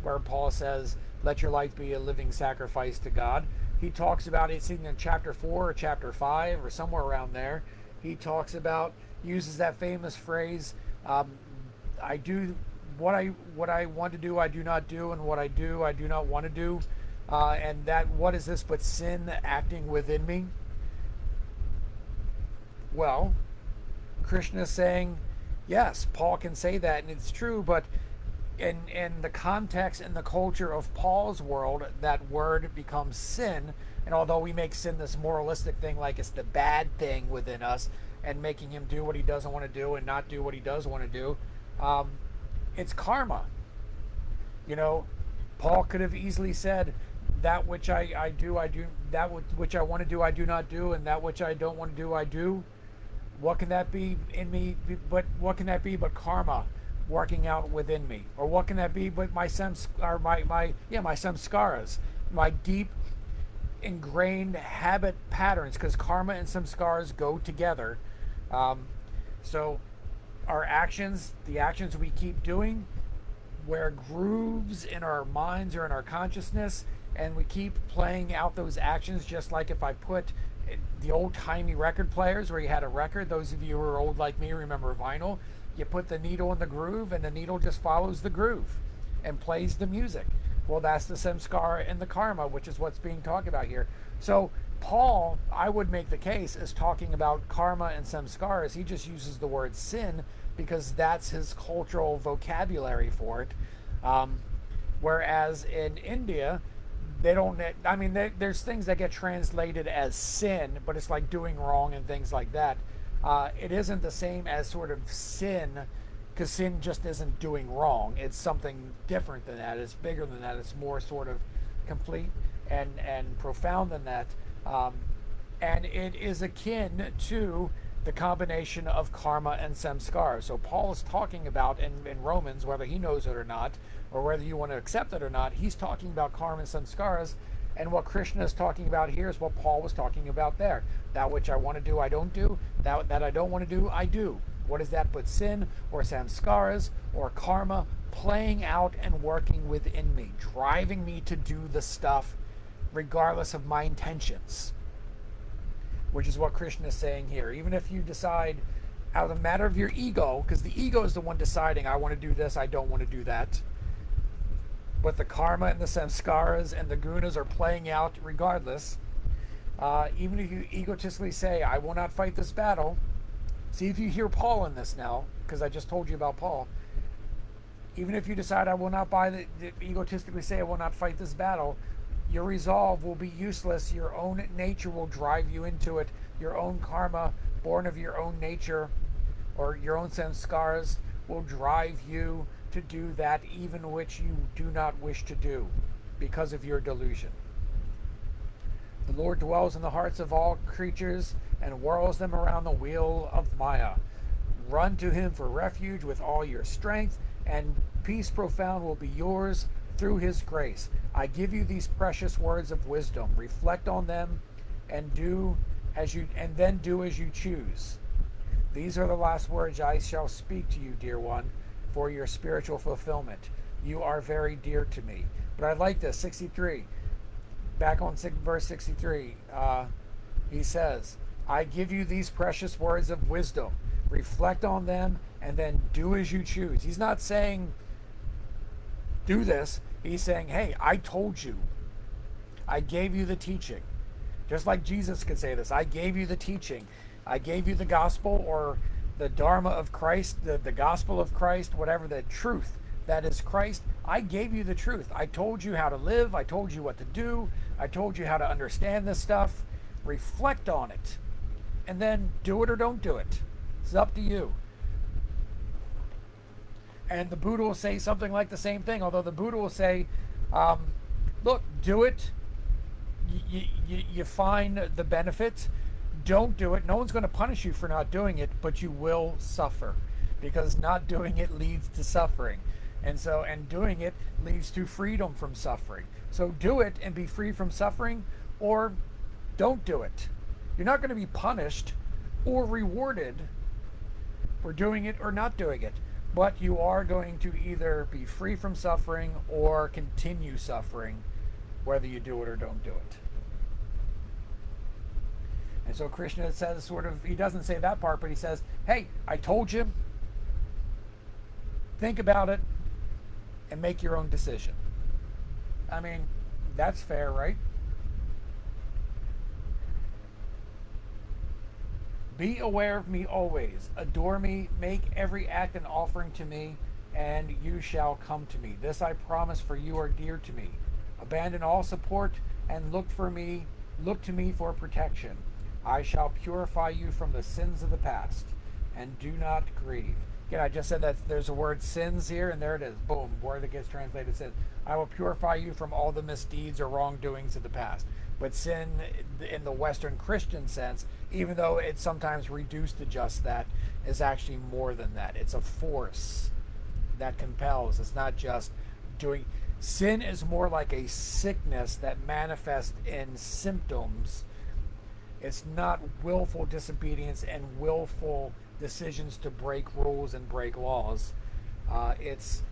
where Paul says, let your life be a living sacrifice to God. He talks about it, in chapter 4 or chapter 5 or somewhere around there. He talks about, uses that famous phrase, I do what I want to do, I do not do, and what I do not want to do. And that, what is this but sin acting within me? Well, Krishna is saying, yes, Paul can say that, and it's true, but in the context and the culture of Paul's world, that word becomes sin. And although we make sin this moralistic thing, like it's the bad thing within us, and making him do what he doesn't want to do and not do what he does want to do, um, it's karma. You know, Paul could have easily said, that which I do, I do. That which I want to do, I do not do. And that which I don't want to do, I do. What can that be in me? But what can that be but karma working out within me? Or what can that be but my samskaras, my deep ingrained habit patterns? Because karma and samskaras go together. So our actions, the actions we keep doing, where grooves in our minds or in our consciousness, and we keep playing out those actions. Just like if I put the old-timey record players where you had a record, those of you who are old like me remember vinyl, you put the needle in the groove and the needle just follows the groove and plays the music. Well, that's the samskara and the karma, which is what's being talked about here. So Paul, I would make the case, is talking about karma and samskaras. He just uses the word sin because that's his cultural vocabulary for it. Whereas in India, they don't, I mean, there's things that get translated as sin, but it's like doing wrong and things like that. It isn't the same as sort of sin, because sin just isn't doing wrong. It's something different than that. It's bigger than that. It's more sort of complete and profound than that. And it is akin to the combination of karma and samskara. So Paul is talking about in Romans, whether he knows it or not, or whether you want to accept it or not, he's talking about karma and samskaras. And what Krishna is talking about here is what Paul was talking about there. That which I want to do, I don't do. That I don't want to do, I do. What is that but sin or samskaras or karma playing out and working within me, driving me to do the stuff regardless of my intentions? Which is what Krishna is saying here. Even if you decide out of the matter of your ego, because the ego is the one deciding, I want to do this, I don't want to do that. But the karma and the samskaras and the gunas are playing out regardless. Even if you egotistically say, I will not fight this battle. See if you hear Paul in this now, because I just told you about Paul. Even if you decide, I will not egotistically say, I will not fight this battle, your resolve will be useless. Your own nature will drive you into it. Your own karma, born of your own nature, or your own samskaras, will drive you to do that even which you do not wish to do because of your delusion. The Lord dwells in the hearts of all creatures and whirls them around the wheel of Maya. Run to him for refuge with all your strength, and peace profound will be yours through his grace. I give you these precious words of wisdom. Reflect on them and then do as you choose. These are the last words I shall speak to you, dear one, for your spiritual fulfillment. You are very dear to me. But I like this, 63. Back on verse 63, he says, I give you these precious words of wisdom. Reflect on them and then do as you choose. He's not saying do this. He's saying, hey, I told you. I gave you the teaching. Just like Jesus could say this. I gave you the teaching. I gave you the gospel, or the dharma of Christ, the gospel of Christ, whatever, the truth that is Christ. I gave you the truth. I told you how to live. I told you what to do. I told you how to understand this stuff. Reflect on it. And then do it or don't do it. It's up to you. And the Buddha will say something like the same thing, although the Buddha will say, look, do it. You find the benefits. Don't do it. No one's going to punish you for not doing it, but you will suffer, because not doing it leads to suffering. And doing it leads to freedom from suffering. So do it and be free from suffering, or don't do it. You're not going to be punished or rewarded for doing it or not doing it. But you are going to either be free from suffering or continue suffering, whether you do it or don't do it. And so Krishna says, he doesn't say that part, but he says, hey, I told you. Think about it and make your own decision. I mean, that's fair, right? Be aware of me always. Adore me. Make every act an offering to me. and you shall come to me. This I promise, for you are dear to me. Abandon all support and look to me for protection. I shall purify you from the sins of the past, and do not grieve. Again, I just said that there's a word sins here, and there it is. Boom, word that gets translated sins. I will purify you from all the misdeeds or wrongdoings of the past. But sin, in the Western Christian sense, even though it's sometimes reduced to just that, is actually more than that. It's a force that compels. It's not just doing. Sin is more like a sickness that manifests in symptoms. It's not willful disobedience and willful decisions to break rules and break laws. It's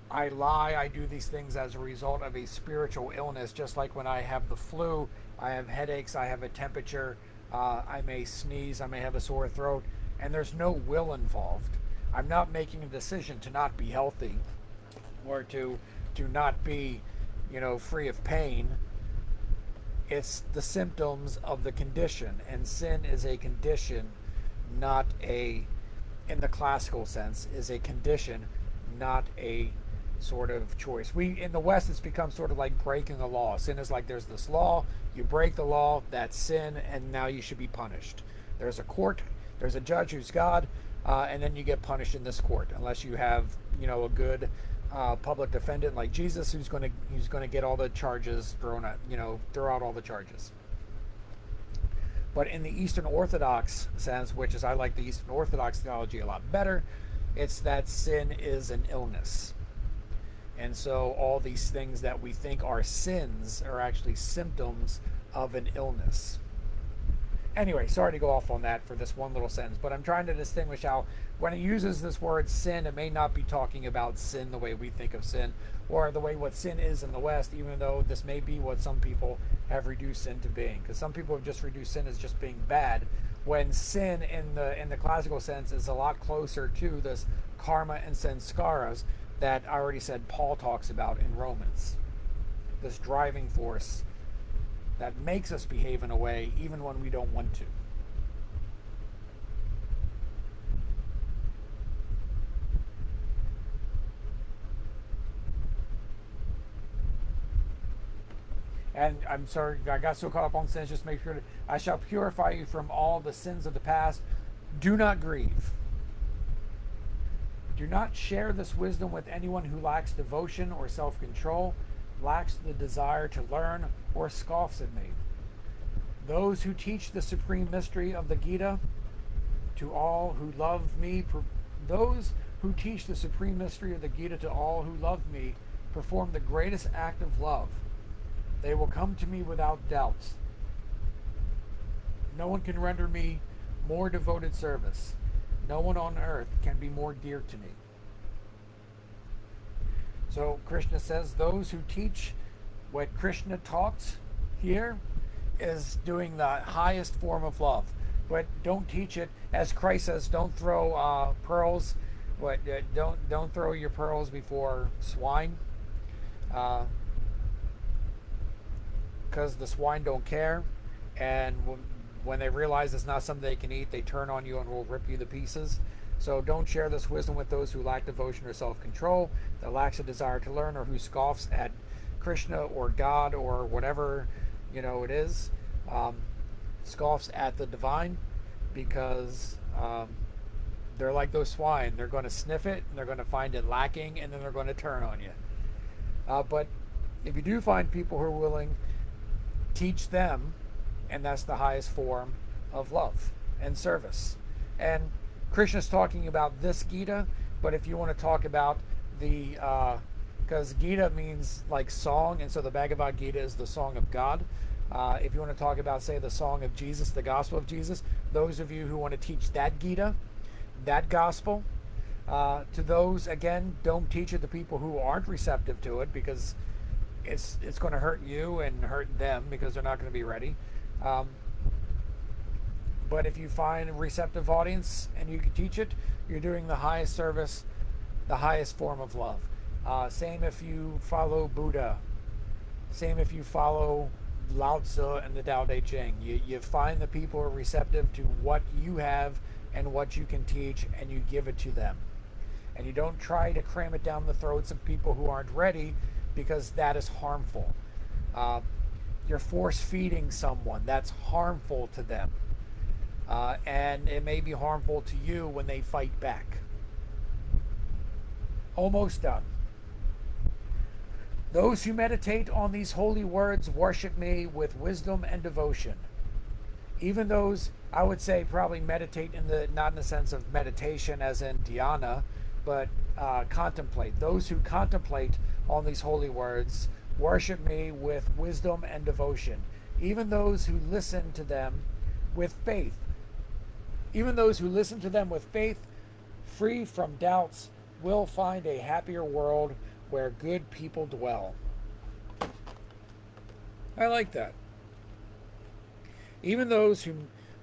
I lie, I do these things as a result of a spiritual illness, just like when I have the flu, I have headaches, I have a temperature, I may sneeze, I may have a sore throat, and there's no will involved. I'm not making a decision to not be healthy or to not be, free of pain. It's the symptoms of the condition, and sin is a condition, not a, in the classical sense, is a condition, not a sort of choice. In the West, it's become sort of like breaking the law. Sin is like there's this law, you break the law, that's sin, and now you should be punished. There's a court, there's a judge who's God, and then you get punished in this court, unless you have, a good public defendant like Jesus, who's going to get all the charges thrown at, throw out all the charges. But in the Eastern Orthodox sense, which is I like the Eastern Orthodox theology a lot better, it's that sin is an illness. And so all these things that we think are sins are actually symptoms of an illness. Anyway, sorry to go off on that for this one little sentence, but I'm trying to distinguish how when it uses this word sin, it may not be talking about sin the way we think of sin, or the way what sin is in the West, even though this may be what some people have reduced sin to being. Because some people have just reduced sin as just being bad, when sin in the classical sense is a lot closer to this karma and sanskaras that I already said Paul talks about in Romans. This driving force that makes us behave in a way even when we don't want to. And I'm sorry, I got so caught up on sins, just make sure that I shall purify you from all the sins of the past. Do not grieve. Do not share this wisdom with anyone who lacks devotion or self-control, lacks the desire to learn, or scoffs at me. Those who teach the supreme mystery of the Gita to all who love me, those who teach the supreme mystery of the Gita to all who love me, perform the greatest act of love. They will come to me without doubts. No one can render me more devoted service. No one on earth can be more dear to me. So Krishna says those who teach what Krishna taught here is doing the highest form of love. But don't teach it, as Christ says, don't throw pearls. Don't throw your pearls before swine, because the swine don't care, and when they realize it's not something they can eat, they turn on you and will rip you to pieces. So don't share this wisdom with those who lack devotion or self-control, that lacks a desire to learn, or who scoffs at Krishna or God or whatever it is, scoffs at the divine, because they're like those swine. They're going to sniff it and they're going to find it lacking, and then they're going to turn on you. But if you do find people who are willing, teach them, and that's the highest form of love and service. And Krishna's talking about this Gita, but if you want to talk about the, because Gita means like song, and so the Bhagavad Gita is the song of God. If you want to talk about, say, the song of Jesus, the gospel of Jesus, those of you who want to teach that Gita, that gospel, to those, again, don't teach it to people who aren't receptive to it, because it's going to hurt you and hurt them, because they're not going to be ready. But if you find a receptive audience and you can teach it, you're doing the highest service, the highest form of love. Same if you follow Buddha. Same if you follow Lao Tzu and the Tao Te Ching. You find the people who are receptive to what you have and what you can teach, and you give it to them. and you don't try to cram it down the throats of people who aren't ready, because that is harmful. You're force feeding someone. That's harmful to them. And it may be harmful to you when they fight back. Almost done. Those who meditate on these holy words worship me with wisdom and devotion. Even those, I would say, probably meditate not in the sense of meditation as in dhyana, but contemplate. Those who contemplate on these holy words worship me with wisdom and devotion. Even those who listen to them with faith. Even those who listen to them with faith, free from doubts, will find a happier world where good people dwell. I like that. Even those who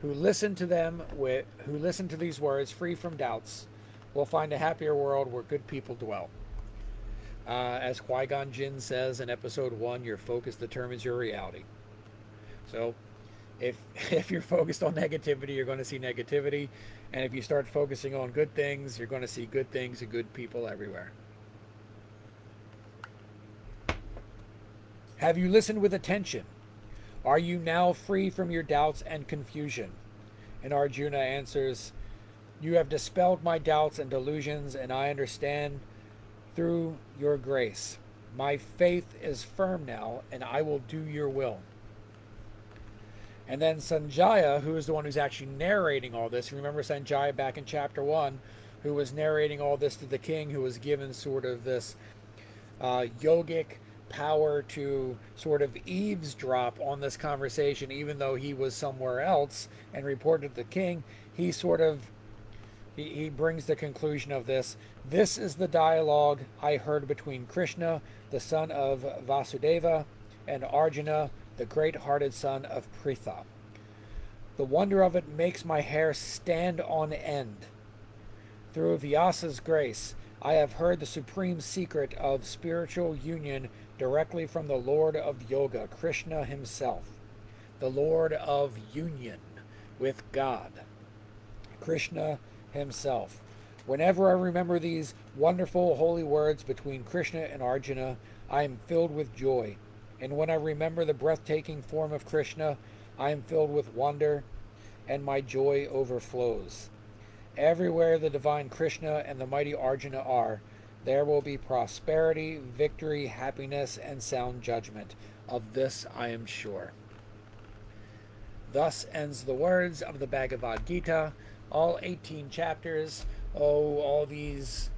listen to these words, free from doubts, will find a happier world where good people dwell. As Qui-Gon Jinn says in Episode 1, your focus determines your reality. So, if you're focused on negativity, you're going to see negativity. And if you start focusing on good things, you're going to see good things and good people everywhere. Have you listened with attention? Are you now free from your doubts and confusion? And Arjuna answers, you have dispelled my doubts and delusions, and I understand through your grace. My faith is firm now, and I will do your will. And then Sanjaya, who is the one who's actually narrating all this, remember Sanjaya back in chapter 1, who was narrating all this to the king, who was given sort of this yogic power to sort of eavesdrop on this conversation, even though he was somewhere else, and reported to the king. He sort of he brings the conclusion of this. This is the dialogue I heard between Krishna, the son of Vasudeva, and Arjuna, the great-hearted son of Pritha. The wonder of it makes my hair stand on end. Through Vyasa's grace, I have heard the supreme secret of spiritual union directly from the Lord of Yoga, Krishna himself, the Lord of union with God, Krishna himself. Whenever I remember these wonderful holy words between Krishna and Arjuna, I am filled with joy. And when I remember the breathtaking form of Krishna, I am filled with wonder, and my joy overflows. Everywhere the divine Krishna and the mighty Arjuna are, there will be prosperity, victory, happiness, and sound judgment. Of this I am sure. Thus ends the words of the Bhagavad Gita, all 18 chapters, all these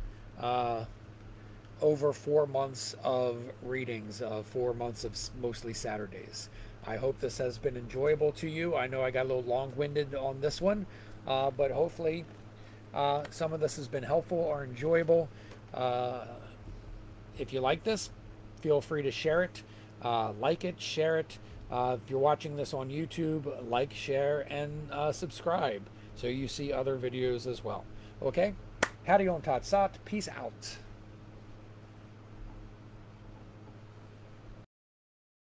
over 4 months of readings, 4 months of mostly Saturdays. I hope this has been enjoyable to you. I know I got a little long-winded on this one, but hopefully some of this has been helpful or enjoyable. If you like this, feel free to share it, like it, share it. If you're watching this on YouTube, like, share, and subscribe so you see other videos as well. Okay? Hariom Tat Sat. Peace out.